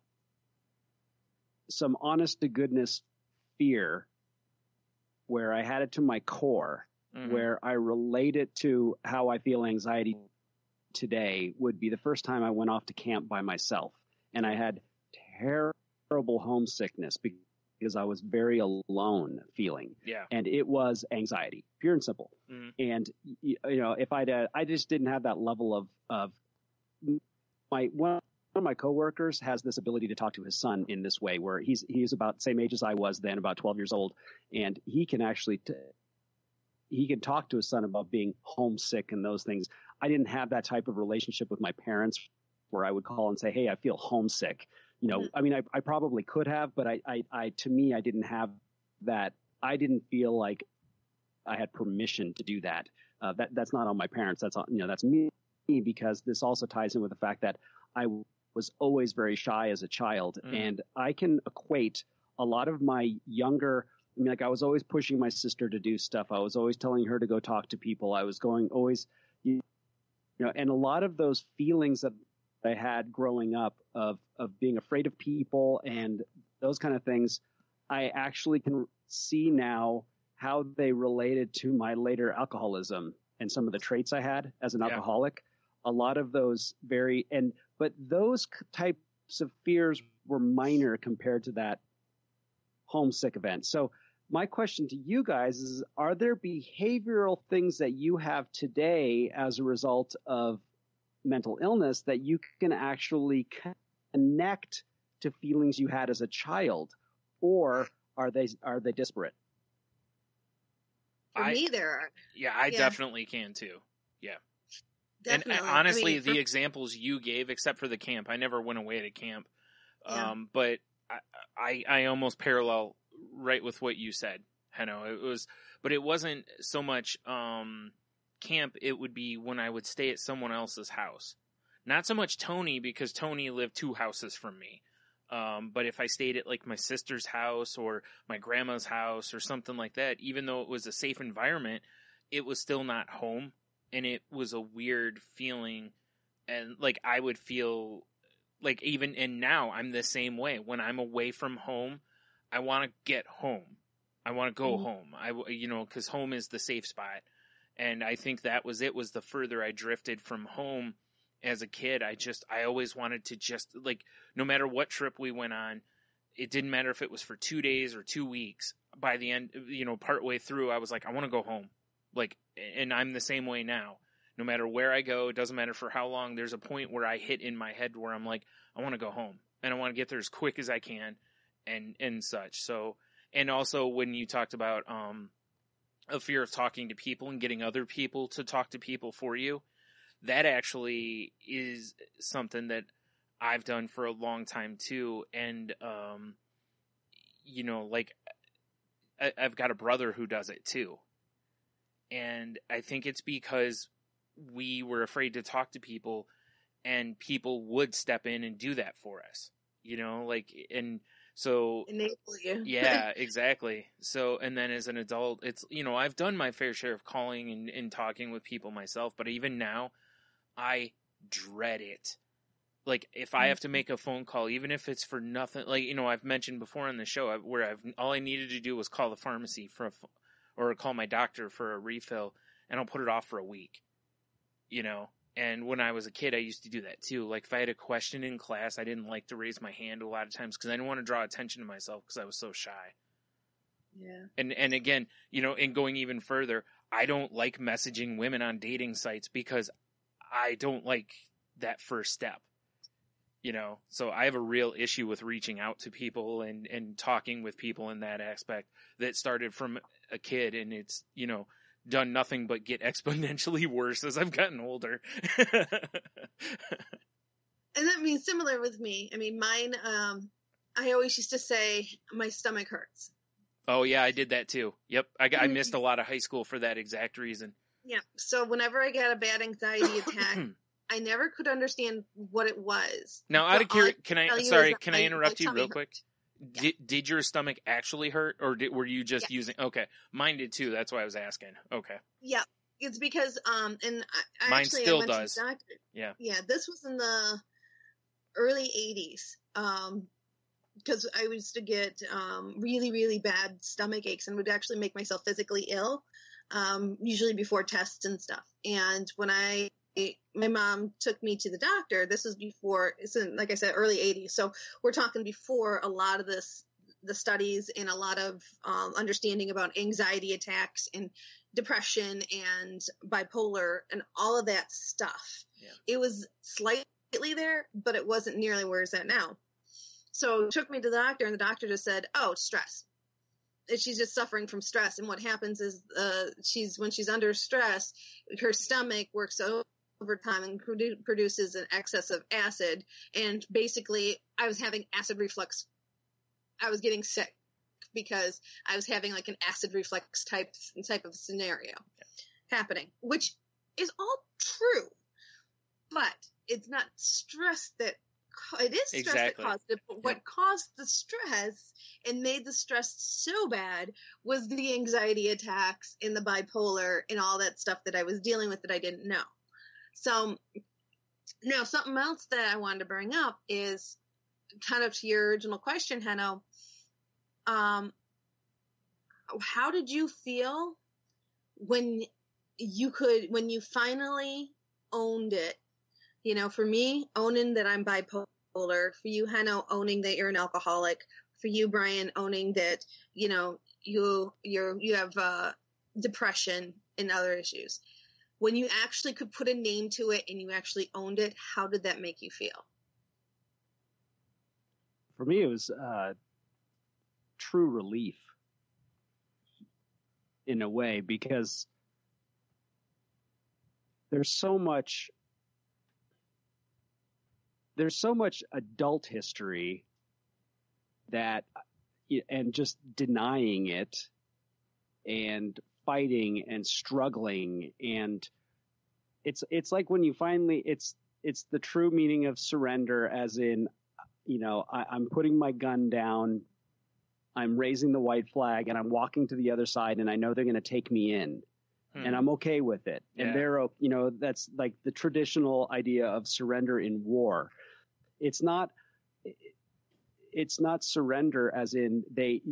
some honest to goodness fear where I had it to my core, where I relate it to how I feel anxiety today, would be the first time I went off to camp by myself. And I had terrible homesickness because I was very alone feeling. Yeah. And it was anxiety, pure and simple. And, if I just didn't have that level of one of my coworkers has this ability to talk to his son in this way, where he's about the same age as I was then, about 12 years old. And he can actually, he can talk to his son about being homesick and those things. I didn't have that type of relationship with my parents where I would call and say, hey, I feel homesick. I mean, I probably could have, but to me, I didn't have that. I didn't feel like I had permission to do that. That's not on my parents. That's that's me, because this also ties in with the fact that I was always very shy as a child. And I can equate a lot of my younger, like I was always pushing my sister to do stuff. I was always telling her to go talk to people. I was going always, and a lot of those feelings that I had growing up of being afraid of people and those kind of things, I actually can see now how they related to my later alcoholism and some of the traits I had as an alcoholic. A lot of those but those types of fears were minor compared to that homesick event. So my question to you guys is, are there behavioral things that you have today as a result of mental illness that you can actually connect to feelings you had as a child, or are they disparate?
For me, there are.
Yeah, I definitely can too. Yeah.
Definitely.
And honestly, the examples you gave, except for the camp, I never went away to camp. But I almost parallel right with what you said, Heno. But it wasn't so much camp. It would be when I would stay at someone else's house. Not so much Tony, because Tony lived 2 houses from me. But if I stayed at like my sister's house or my grandma's house or something like that, even though it was a safe environment, it was still not home. And it was a weird feeling. And like, I would feel like and now I'm the same way. When I'm away from home, I want to get home. I want to go home. Cause home is the safe spot. And I think that was the further I drifted from home as a kid. I always wanted to just like, no matter what trip we went on, it didn't matter if it was for 2 days or 2 weeks. By the end, partway through, I was like, I want to go home. Like, and I'm the same way now. No matter where I go, it doesn't matter for how long, there's a point where I hit in my head where I'm like, I want to go home and I want to get there as quick as I can and such. So, and also when you talked about a fear of talking to people and getting other people to talk to people for you, that actually is something that I've done for a long time too. And, you know, like I've got a brother who does it too. And I think it's because we were afraid to talk to people, and people would step in and do that for us, you know, like, and so
enable you.
yeah, exactly. So, and then as an adult, it's, you know, I've done my fair share of calling and talking with people myself, but even now I dread it. Like, if I have to make a phone call, even if it's for nothing, like, you know, I've mentioned before on the show where all I needed to do was call the pharmacy or call my doctor for a refill, and I'll put it off for a week, you know? And when I was a kid, I used to do that too. Like, if I had a question in class, I didn't like to raise my hand a lot of times because I didn't want to draw attention to myself because I was so shy.
Yeah.
And again, you know, and going even further, I don't like messaging women on dating sites because I don't like that first step. You know, so I have a real issue with reaching out to people and talking with people in that aspect that started from a kid, and it's, you know, done nothing but get exponentially worse as I've gotten older.
And that means similar with me. I mean, mine, I always used to say my stomach hurts.
Oh yeah, I did that too. Yep. I missed a lot of high school for that exact reason.
Yeah. So whenever I got a bad anxiety attack, I never could understand what it was.
Now, out of curiosity, can I interrupt you real quick?
Yeah.
Did your stomach actually hurt, or were you just using? Okay, mine did too. That's why I was asking. Okay.
Yeah, it's because and I
mine
actually
still
I went
does.
to the doctor.
Yeah.
Yeah, this was in the early '80s. Because I used to get really, really bad stomach aches and would actually make myself physically ill, usually before tests and stuff. And when my mom took me to the doctor, this was before, like I said, early 80s. So we're talking before a lot of the studies and a lot of understanding about anxiety attacks and depression and bipolar and all of that stuff.
Yeah.
It was slightly there, but it wasn't nearly where it's at now. So took me to the doctor, and the doctor just said, "Oh, stress. And she's just suffering from stress." And what happens is, when she's under stress, her stomach works overtime and produces an excess of acid. And basically, I was having acid reflux. I was getting sick because I was having like an acid reflux type of scenario happening, which is all true, but it's not stress that. It is stress
exactly.
that caused it, but what caused the stress and made the stress so bad was the anxiety attacks and the bipolar and all that stuff that I was dealing with that I didn't know. So now something else that I wanted to bring up is kind of to your original question, Henno. How did you feel when you finally owned it? You know, for me, owning that I'm bipolar. For you, Henno, owning that you're an alcoholic. For you, Brian, owning that, you know, you have depression and other issues. When you actually could put a name to it and you actually owned it, how did that make you feel?
For me, it was true relief in a way, because there's so much adult history that, and just denying it and fighting and struggling. And it's like when you finally, it's the true meaning of surrender, as in, you know, I'm putting my gun down, I'm raising the white flag, and I'm walking to the other side, and I know they're going to take me in. And I'm okay with it.
Yeah.
And you know, that's like the traditional idea of surrender in war. It's not surrender as in they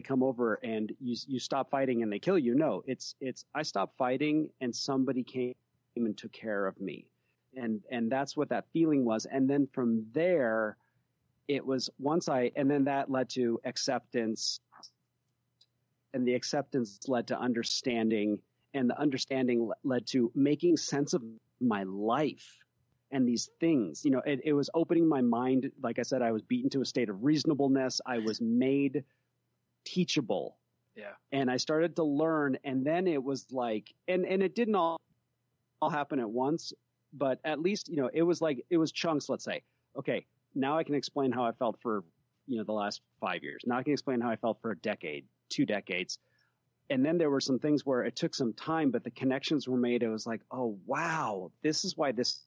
come over and you stop fighting and they kill you. No, it's I stopped fighting and somebody came and took care of me. And that's what that feeling was. And then from there, it was and then that led to acceptance, and the acceptance led to understanding, and the understanding led to making sense of my life and these things. You know, it was opening my mind. Like I said, I was beaten to a state of reasonableness. I was made teachable.
Yeah.
And I started to learn, and then it was like, and it didn't all happen at once, but at least, it was chunks, let's say. Okay, now I can explain how I felt for, the last 5 years. Now I can explain how I felt for a decade, 2 decades. And then there were some things where it took some time, but the connections were made. It was like, oh, wow, this is why this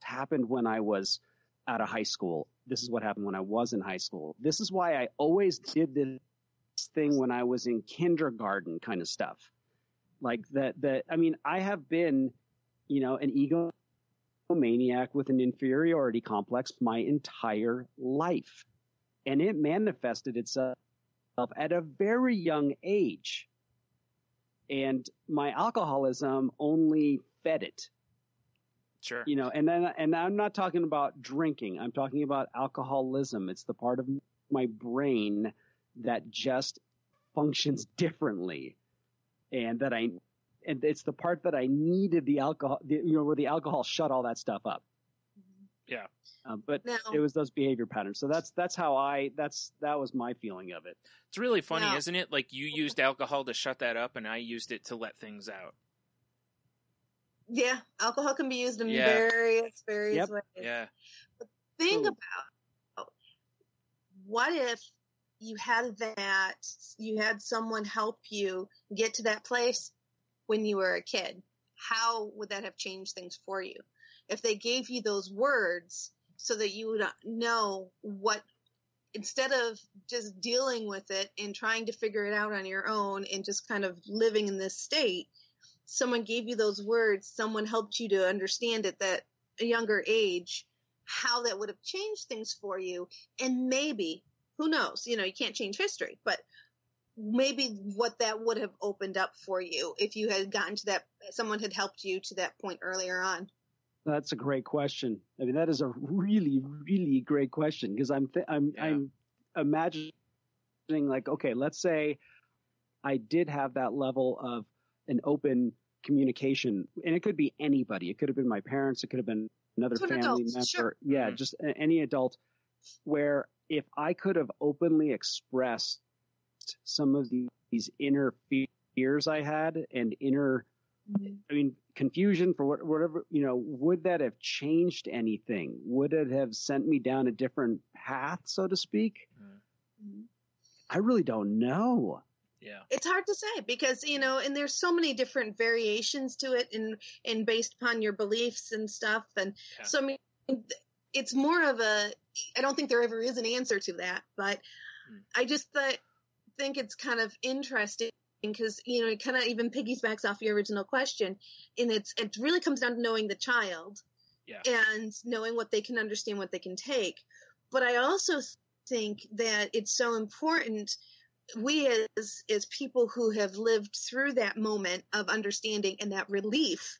happened when I was out of high school. This is what happened when I was in high school. This is why I always did this thing when I was in kindergarten, kind of stuff. Like that, I have been, an egomaniac with an inferiority complex my entire life. And it manifested itself at a very young age. And my alcoholism only fed it.
Sure.
And I'm not talking about drinking. I'm talking about alcoholism. It's the part of my brain that just functions differently, and it's the part that I needed the alcohol, where the alcohol shut all that stuff up.
Yeah.
But now, it was those behavior patterns. So that was my feeling of it.
It's really funny, isn't it? Like, you used alcohol to shut that up, and I used it to let things out.
Yeah, alcohol can be used in various ways.
Yeah.
But think about, what if you had someone help you get to that place when you were a kid? How would that have changed things for you? If they gave you those words so that you would know what, instead of just dealing with it and trying to figure it out on your own and just kind of living in this state, someone gave you those words, someone helped you to understand it at a younger age, how that would have changed things for you. And maybe, who knows, you can't change history, but maybe what that would have opened up for you if you had gotten to that, someone had helped you to that point earlier on.
That's a great question. I mean, that is a really, really great question, because I'm imagining, like, okay, let's say I did have that level of an open communication, and it could be anybody. It could have been my parents. It could have been another family member. Sure. Yeah, just any adult, where if I could have openly expressed some of these inner fears I had and inner, confusion for whatever, would that have changed anything? Would it have sent me down a different path, so to speak? I really don't know.
Yeah.
It's hard to say because, and there's so many different variations to it and based upon your beliefs and stuff. And so, it's more of I don't think there ever is an answer to that, but I just think it's kind of interesting because, it kind of even piggybacks off your original question, and it really comes down to knowing the child and knowing what they can understand, what they can take. But I also think that it's so important, we as people who have lived through that moment of understanding and that relief,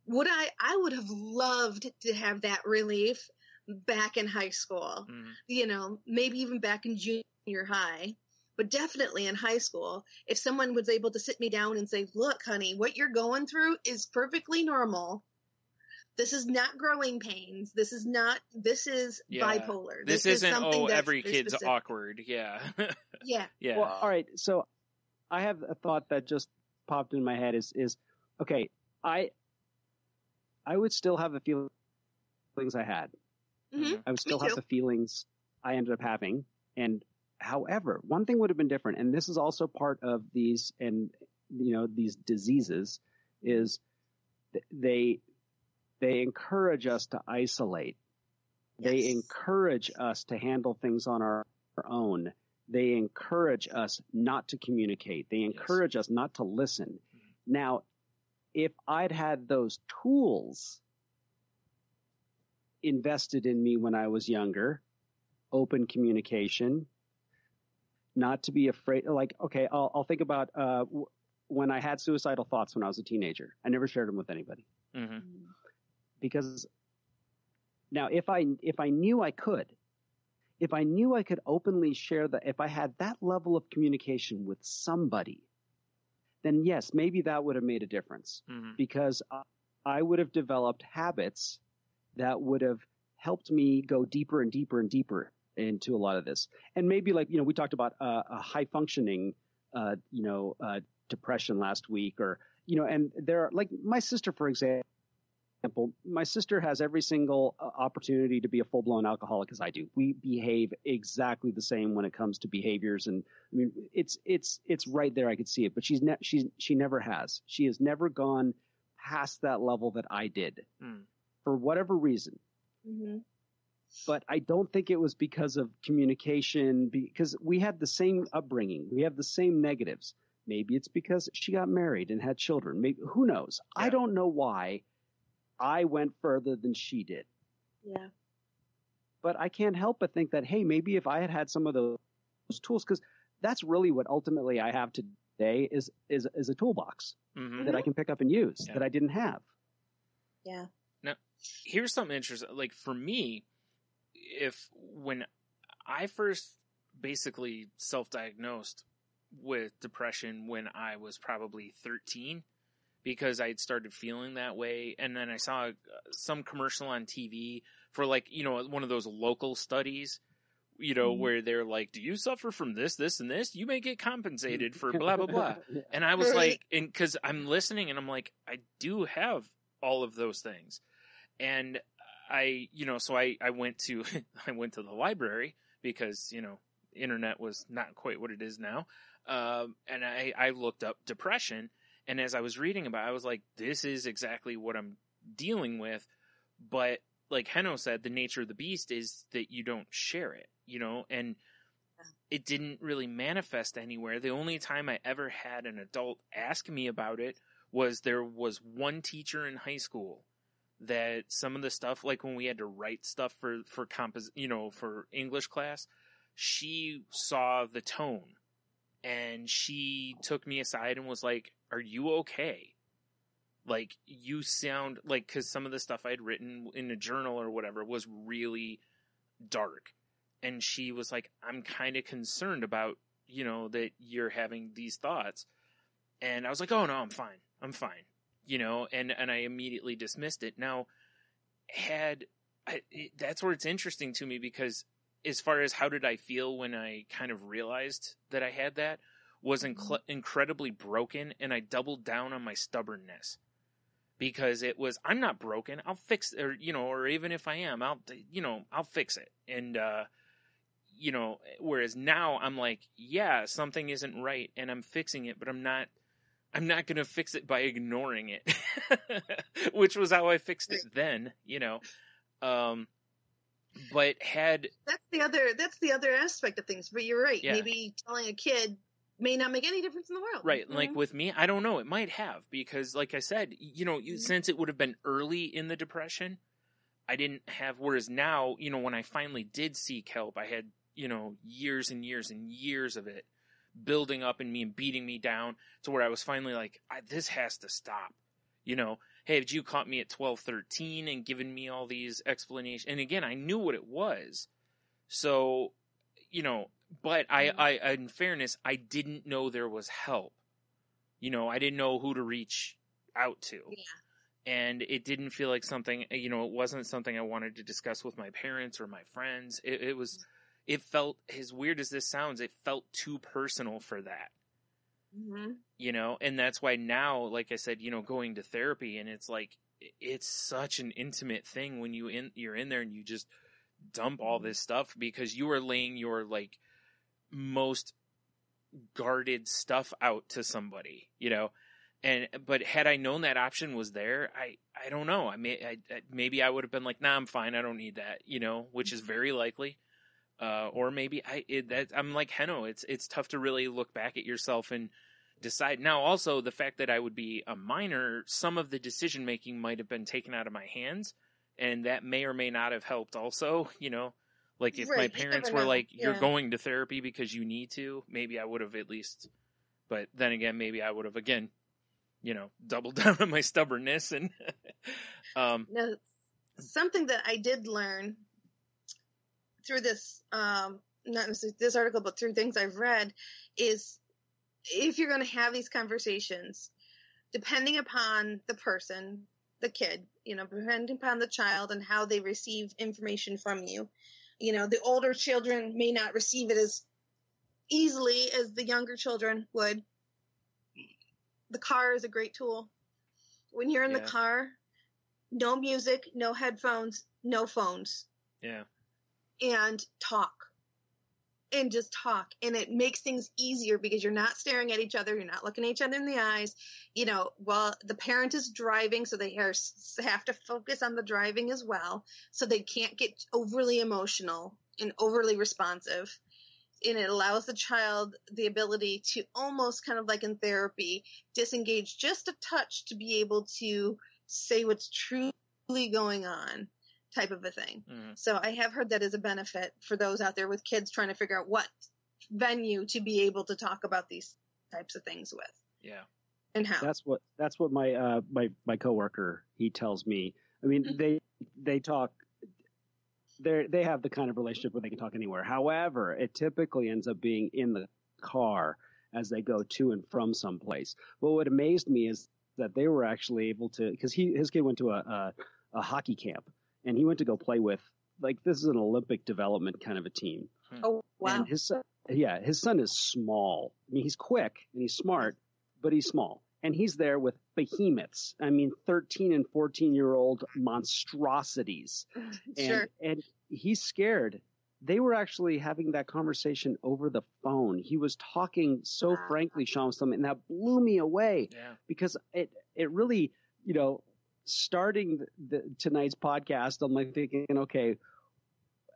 I would have loved to have that relief back in high school, maybe even back in junior high, but definitely in high school. If someone was able to sit me down and say, look, honey, what you're going through is perfectly normal. This is not growing pains. This is bipolar.
This isn't, every kid's specific. Awkward. Yeah.
Yeah.
Yeah.
Well, all right. So I have a thought that just popped in my head is okay, I would still have the feelings I had.
Mm-hmm.
I would still have the feelings I ended up having. And however, one thing would have been different, and this is also part of these, and these diseases, is they encourage us to isolate. Yes. They encourage us to handle things on our own. They encourage us not to communicate. They encourage us not to listen. Mm-hmm. Now, if I'd had those tools invested in me when I was younger, open communication, not to be afraid, like, okay, I'll think about when I had suicidal thoughts when I was a teenager. I never shared them with anybody.
Mm-hmm.
Because now if I knew I could openly share that, if I had that level of communication with somebody, then yes, maybe that would have made a difference. Mm-hmm. Because I would have developed habits that would have helped me go deeper and deeper and deeper into a lot of this. And maybe like, we talked about a high functioning, depression last week, or, and there are like my sister, for example, my sister has every single opportunity to be a full-blown alcoholic as I do. We behave exactly the same when it comes to behaviors. And I mean, it's right there. I could see it, but she never has. She has never gone past that level that I did for whatever reason.
Mm-hmm.
But I don't think it was because of communication, because we had the same upbringing. We have the same negatives. Maybe it's because she got married and had children. Maybe, who knows? Yeah. I don't know why I went further than she did.
Yeah.
But I can't help but think that, hey, maybe if I had some of those tools, because that's really what ultimately I have today is a toolbox that I can pick up and use that I didn't have.
Yeah.
Now, here's something interesting. Like for me, when I first basically self-diagnosed with depression when I was probably 13, because I had started feeling that way. And then I saw some commercial on TV for like, one of those local studies, where they're like, do you suffer from this, this, and this? You may get compensated for blah, blah, blah. And I was like, and cause I'm listening and I'm like, I do have all of those things. And so I went to, the library because, internet was not quite what it is now. And I looked up depression. And as I was reading about it, I was like, this is exactly what I'm dealing with. But like Henno said, the nature of the beast is that you don't share it, and it didn't really manifest anywhere. The only time I ever had an adult ask me about it was there was one teacher in high school that some of the stuff, like when we had to write stuff for for English class, she saw the tone and she took me aside and was like, are you okay? Like, you sound like, cause some of the stuff I'd written in a journal or whatever was really dark. And she was like, I'm kind of concerned about, that you're having these thoughts. And I was like, oh no, I'm fine. And I immediately dismissed it. Now, that's where it's interesting to me, because as far as how did I feel when I kind of realized that I had that, was incredibly broken, and I doubled down on my stubbornness, because it was, I'm not broken, I'll fix it, or even if I am, I'll fix it. And, whereas now I'm like, yeah, something isn't right and I'm fixing it, but I'm not going to fix it by ignoring it, which was how I fixed it then, but that's
the other aspect of things. But you're right.
Yeah.
Maybe telling a kid may not make any difference in the world.
Right. Like with me, I don't know. It might have, because like I said, since it would have been early in the depression, I didn't have, whereas now, when I finally did seek help, I had, years and years and years of it building up in me and beating me down to where I was finally like, this has to stop. Hey, had you caught me at 12, 13 and given me all these explanations? And again, I knew what it was. So, but I, in fairness, I didn't know there was help. I didn't know who to reach out to. Yeah. And it didn't feel like something, it wasn't something I wanted to discuss with my parents or my friends. It felt, as weird as this sounds, it felt too personal for that. Mm-hmm. And that's why now, like I said, going to therapy, and it's like, it's such an intimate thing when you're in there and you just dump all this stuff, because you are laying your like most guarded stuff out to somebody, but had I known that option was there, I don't know. Maybe I would have been like, nah, I'm fine. I don't need that, which is very likely. Or maybe I'm like Henno. It's tough to really look back at yourself and decide. Now, also the fact that I would be a minor, some of the decision making might have been taken out of my hands, and that may or may not have helped also, like if my parents were like, you're going to therapy because you need to, maybe I would have at least, but then again, maybe I would have again, doubled down on my stubbornness. And,
now, something that I did learn through this, not necessarily this article, but through things I've read, is if you're going to have these conversations, depending upon the person, the kid, depending upon the child and how they receive information from you, The older children may not receive it as easily as the younger children would. The car is a great tool. When you're in the car, no music, no headphones, no phones.
Yeah.
And talk. And just talk. And it makes things easier because you're not staring at each other. You're not looking at each other in the eyes. While the parent is driving, so they have to focus on the driving as well. So they can't get overly emotional and overly responsive. And it allows the child the ability to almost kind of like in therapy, disengage just a touch to be able to say what's truly going on, type of a thing. Mm-hmm. So I have heard that as a benefit for those out there with kids trying to figure out what venue to be able to talk about these types of things with.
Yeah.
And how.
That's what my coworker, he tells me. I mean, mm-hmm. they talk. They have the kind of relationship where they can talk anywhere. However, it typically ends up being in the car as they go to and from someplace. But what amazed me is that they were actually able to, because his kid went to a hockey camp, and he went to go play with, like, this is an Olympic development kind of a team.
Oh, wow.
And his son is small. I mean, he's quick and he's smart, but he's small. And he's there with behemoths. I mean, 13 and 14-year-old monstrosities.
Sure.
And he's scared. They were actually having that conversation over the phone. He was talking so frankly, Sean, with them, and that blew me away.
Yeah.
Because it really, starting tonight's podcast, I'm like thinking, okay,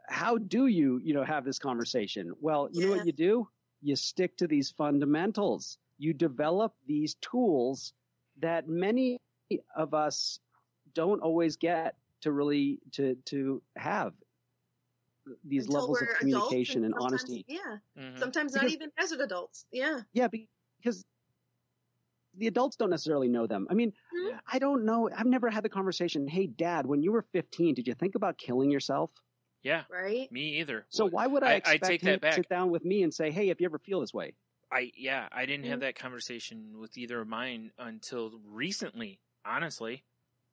how do you have this conversation? Well, you know what you do? You stick to these fundamentals. You develop these tools that many of us don't always get to really to have these
until
levels of communication and honesty.
Yeah. Mm-hmm. Sometimes not even as adults. Yeah.
Yeah, because the adults don't necessarily know them. I mean, I don't know. I've never had the conversation, hey, Dad, when you were 15, did you think about killing yourself?
Yeah.
Right?
Me either.
So why would I expect him to sit down with me and say, hey, if you ever feel this way?
I didn't have that conversation with either of mine until recently, honestly.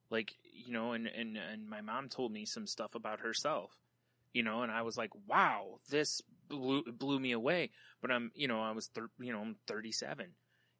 Like, and my mom told me some stuff about herself, and I was like, wow, this blew me away. But I'm 37,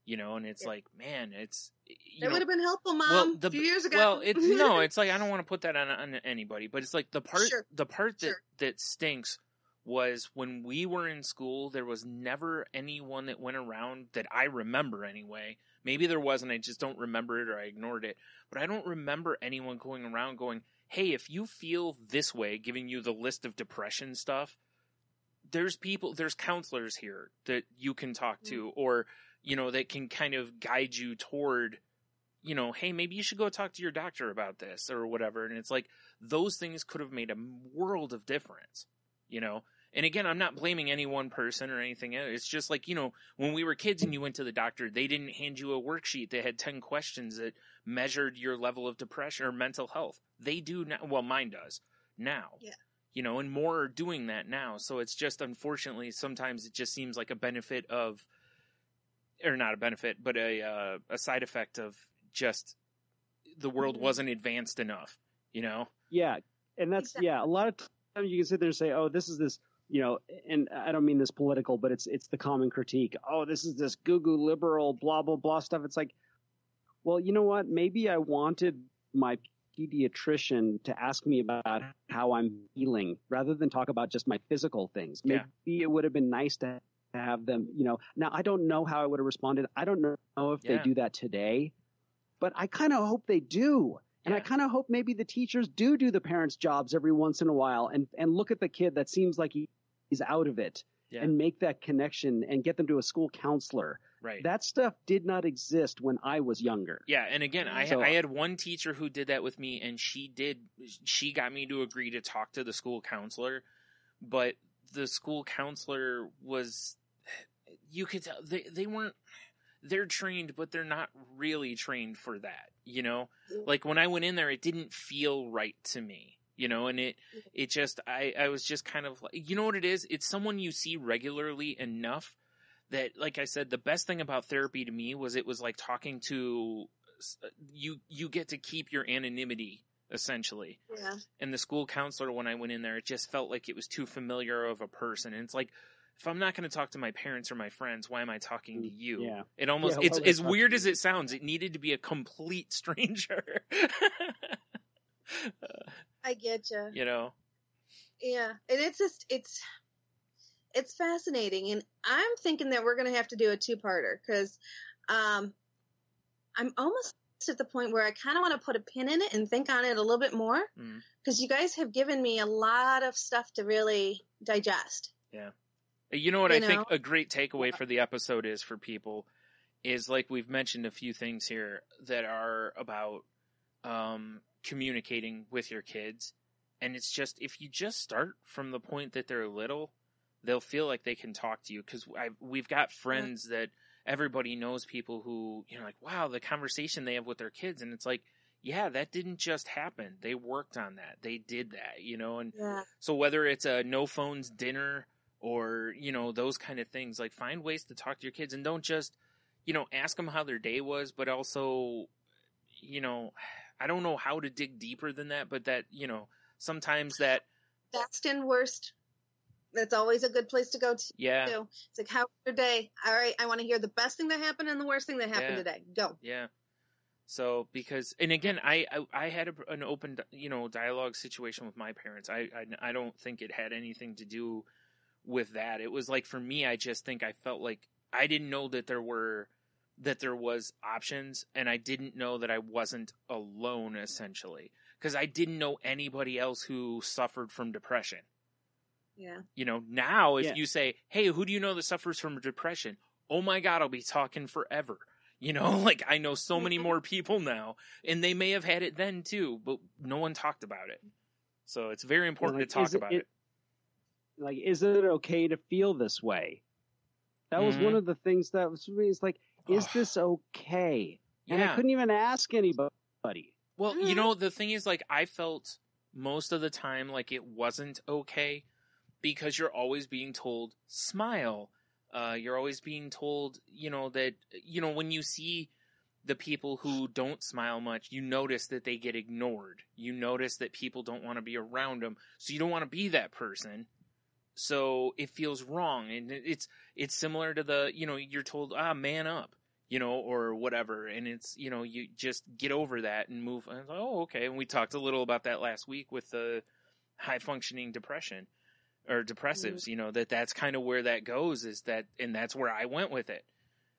and it's like, man, it's,
it would have been helpful, Mom, a few years ago.
Well, it's like, I don't want to put that on anybody, but it's like the part that stinks was when we were in school, there was never anyone that went around that I remember anyway. Maybe there wasn't, I just don't remember it or I ignored it. But I don't remember anyone going around going, hey, if you feel this way, giving you the list of depression stuff, there's counselors here that you can talk to or, that can kind of guide you toward, hey, maybe you should go talk to your doctor about this or whatever. And it's like, those things could have made a world of difference, And again, I'm not blaming any one person or anything else. It's just like, when we were kids and you went to the doctor, they didn't hand you a worksheet that had 10 questions that measured your level of depression or mental health. They do now. Well, mine does now. Yeah. And more are doing that now. So it's just, unfortunately, sometimes it just seems like a benefit of, or not a benefit, but a side effect of just the world wasn't advanced enough,
Yeah. And that's, a lot of times you can sit there and say, oh, this is this, and I don't mean this political, but it's the common critique. Oh, this is this goo-goo liberal, blah, blah, blah stuff. It's like, well, you know what? Maybe I wanted my pediatrician to ask me about how I'm feeling rather than talk about just my physical things. Maybe it would have been nice to have them, Now, I don't know how I would have responded. I don't know if they do that today, but I kind of hope they do. And I kind of hope maybe the teachers do the parents' jobs every once in a while and look at the kid that seems like he's out of it and make that connection and get them to a school counselor.
Right.
That stuff did not exist when I was younger.
Yeah. And again, I had one teacher who did that with me, and she got me to agree to talk to the school counselor, but the school counselor was, you could tell they weren't, they're trained, but they're not really trained for that, Like when I went in there, it didn't feel right to me, and it just, I was just kind of like, you know what it is? It's someone you see regularly enough that, like I said, the best thing about therapy to me was it was like talking to, you get to keep your anonymity essentially.
Yeah.
And the school counselor, when I went in there, it just felt like it was too familiar of a person. And it's like, if I'm not going to talk to my parents or my friends, why am I talking to you?
Yeah.
It almost,
Yeah,
it's
well,
as weird as it sounds. It needed to be a complete stranger.
I get you.
You know?
Yeah. And it's just, it's fascinating. And I'm thinking that we're going to have to do a 2-parter because, I'm almost at the point where I kind of want to put a pin in it and think on it a little bit more because you guys have given me a lot of stuff to really digest.
Yeah. You know what I think a great takeaway for the episode is for people is, like, we've mentioned a few things here that are about communicating with your kids. And it's just, if you just start from the point that they're little, they'll feel like they can talk to you. Because we've got friends that everybody knows, people who, you know, like, wow, the conversation they have with their kids. And it's like, yeah, that didn't just happen. They worked on that. They did that, you know. And so whether it's a no phones dinner or, you know, those kind of things, like, find ways to talk to your kids and don't just, you know, ask them how their day was, but also, you know, I don't know how to dig deeper than that, but that, you know, sometimes that
best and worst, that's always a good place to go to.
Yeah.
It's like, how was your day? All right, I want to hear the best thing that happened and the worst thing that happened today. Go.
Yeah. So, because, and again, I had an open, you know, dialogue situation with my parents. I don't think it had anything to do with that. It was like, for me, I just think I felt like I didn't know that there was options, and I didn't know that I wasn't alone, essentially, because I didn't know anybody else who suffered from depression.
Yeah.
You know, now if you say, hey, who do you know that suffers from depression? Oh my God, I'll be talking forever. You know, like, I know so many more people now, and they may have had it then too, but no one talked about it. So it's very important to talk about it.
Like, is it okay to feel this way? That was one of the things that was for me. It's like, is this okay? And I couldn't even ask anybody.
Well, you know, the thing is, like, I felt most of the time like it wasn't okay because you're always being told, smile. You're always being told, you know, that, you know, when you see the people who don't smile much, you notice that they get ignored. You notice that people don't want to be around them. So you don't want to be that person. So it feels wrong. And it's similar to the, you know, you're told, man up, you know, or whatever. And it's, you know, you just get over that and move. And oh, okay. And we talked a little about that last week with the high functioning depression or depressives, you know, that's kind of where that goes, is that, and that's where I went with it.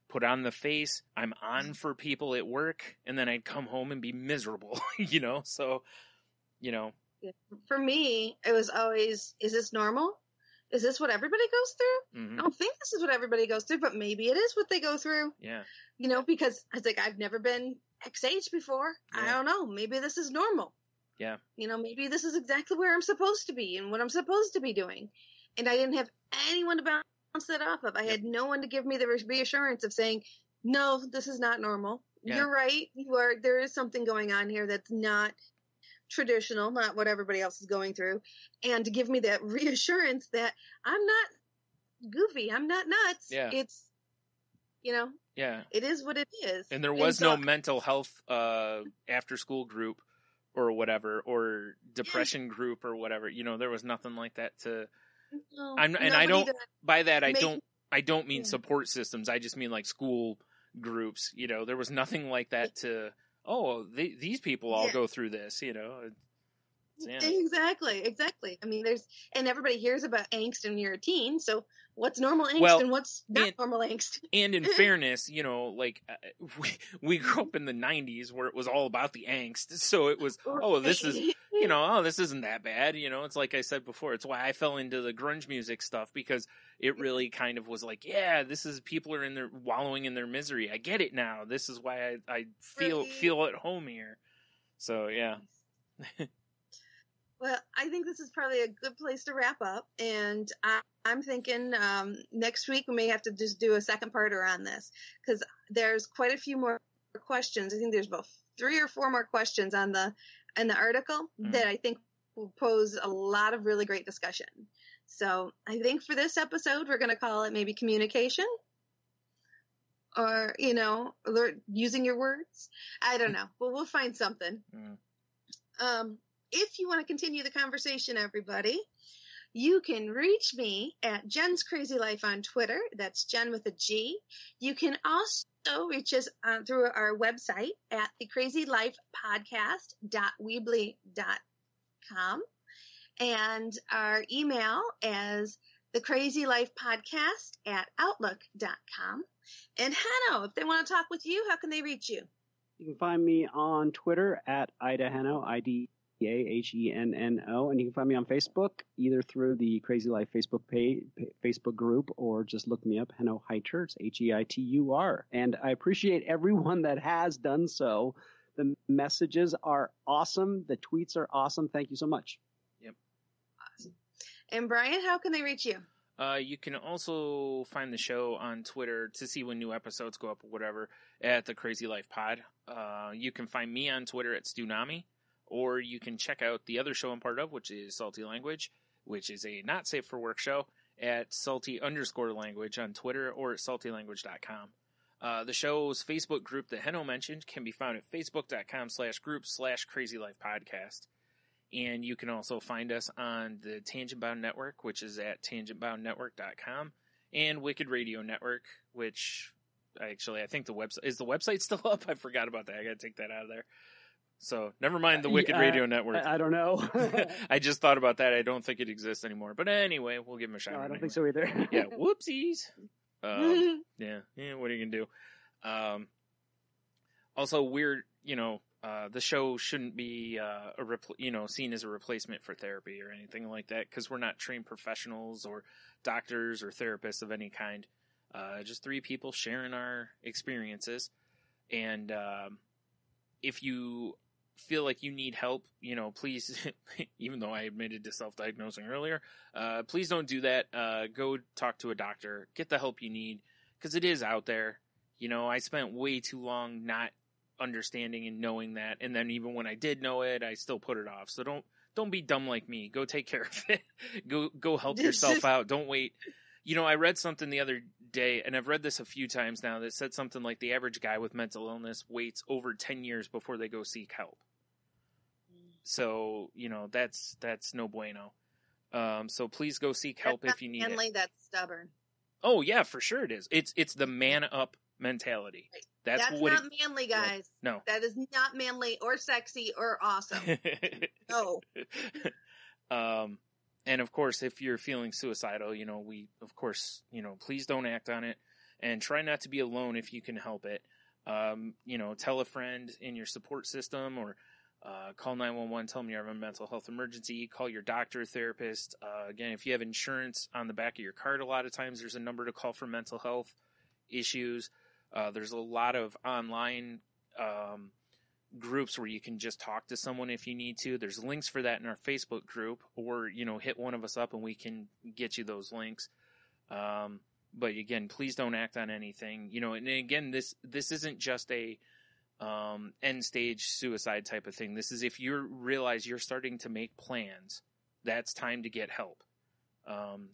Put on the face, I'm on for people at work, and then I'd come home and be miserable, you know? So, you know.
For me, it was always, is this normal? Is this what everybody goes through?
Mm-hmm.
I don't think this is what everybody goes through, but maybe it is what they go through.
Yeah.
You know, because I was like, I've never been X age before.
Yeah.
I don't know. Maybe this is normal.
Yeah.
You know, maybe this is exactly where I'm supposed to be and what I'm supposed to be doing. And I didn't have anyone to bounce that off of. I had no one to give me the reassurance of saying, no, this is not normal.
Yeah.
You're right. There is something going on here that's not traditional, not what everybody else is going through. And to give me that reassurance that I'm not goofy. I'm not nuts.
Yeah.
It's, you know, it is what it is.
And there was no mental health, after school group or whatever, or depression group or whatever, you know, there was nothing like that to, I don't, by that, I don't mean support systems. I just mean like school groups, you know, there was nothing like that to, these people all go through this, you know.
Exactly. I mean, and everybody hears about angst when you're a teen. So what's normal angst and what's not normal angst?
And in fairness, you know, like we grew up in the 90s where it was all about the angst. So it was, this is, you know, this isn't that bad. You know, it's like I said before, it's why I fell into the grunge music stuff, because it really kind of was like, this is, people are wallowing in their misery. I get it now. This is why I feel at home here. So, yeah.
Well, I think this is probably a good place to wrap up, and I'm thinking next week we may have to just do a second parter on this, because there's quite a few more questions. I think there's about 3 or 4 more questions in the article that I think will pose a lot of really great discussion. So I think for this episode we're going to call it maybe communication, or, you know, using your words. I don't know, but we'll find something. If you want to continue the conversation, everybody, you can reach me at Jen's Crazy Life on Twitter. That's Jen with a G. You can also reach us through our website at thecrazylifepodcast.weebly.com. And our email is thecrazylifepodcast@outlook.com. And Hanno, if they want to talk with you, how can they reach you?
You can find me on Twitter at Ida Henno, IDAHENNO, and you can find me on Facebook either through the Crazy Life Facebook group or just look me up, Henno Heitur. It's Heitur. And I appreciate everyone that has done so. The messages are awesome. The tweets are awesome. Thank you so much.
Yep.
Awesome. And Brian, how can they reach you?
You can also find the show on Twitter to see when new episodes go up or whatever at the Crazy Life Pod. You can find me on Twitter at Stunami, or you can check out the other show I'm part of, which is Salty Language, which is a not safe for work show at salty_language on Twitter or at saltylanguage.com. The show's Facebook group that Henno mentioned can be found at facebook.com/group/crazylifepodcast. And you can also find us on the Tangent Bound Network, which is at tangentboundnetwork.com, and Wicked Radio Network, which actually I think the website still up? I forgot about that. I got to take that out of there. So never mind the Wicked Radio Network.
I don't know.
I just thought about that. I don't think it exists anymore. But anyway, we'll give him a shout.
No, I don't
anyway.
think so either.
Yeah, whoopsies. Yeah, what are you gonna do? Also, we're the show shouldn't be seen as a replacement for therapy or anything like that, because we're not trained professionals or doctors or therapists of any kind. Just three people sharing our experiences. And if you feel like you need help, please, even though I admitted to self-diagnosing earlier, please don't do that. Go talk to a doctor. Get the help you need, because it is out there. I spent way too long not understanding and knowing that, and then even when I did know it, I still put it off. So don't be dumb like me. Go take care of it. Go help yourself out. Don't wait. I read something the other day, and I've read this a few times now, that said something like the average guy with mental illness waits over 10 years before they go seek help. So, that's no bueno. So please go seek help if you need it.
That's stubborn.
Oh yeah, for sure it is. It's the man up mentality.
Right.
That's
not manly, guys.
No.
That is not manly or sexy or awesome. No.
And of course, if you're feeling suicidal, please don't act on it, and try not to be alone if you can help it. Tell a friend in your support system, or call 911, tell them you have a mental health emergency, call your doctor, therapist. Again, if you have insurance on the back of your card, a lot of times there's a number to call for mental health issues. There's a lot of online groups where you can just talk to someone if you need to. There's links for that in our Facebook group, or, hit one of us up and we can get you those links. But again, please don't act on anything, and again, this isn't just a end stage suicide type of thing. This is if you realize you're starting to make plans, that's time to get help.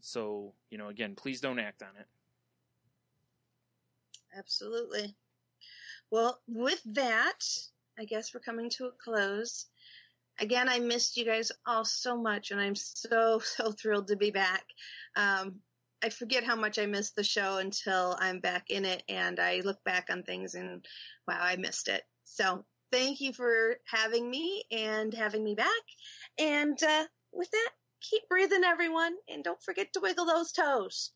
So, again, please don't act on it.
Absolutely. Well, with that, I guess we're coming to a close. Again, I missed you guys all so much, and I'm so thrilled to be back. I forget how much I missed the show until I'm back in it, and I look back on things and, wow, I missed it. So thank you for having me and having me back. And with that, keep breathing, everyone, and don't forget to wiggle those toes.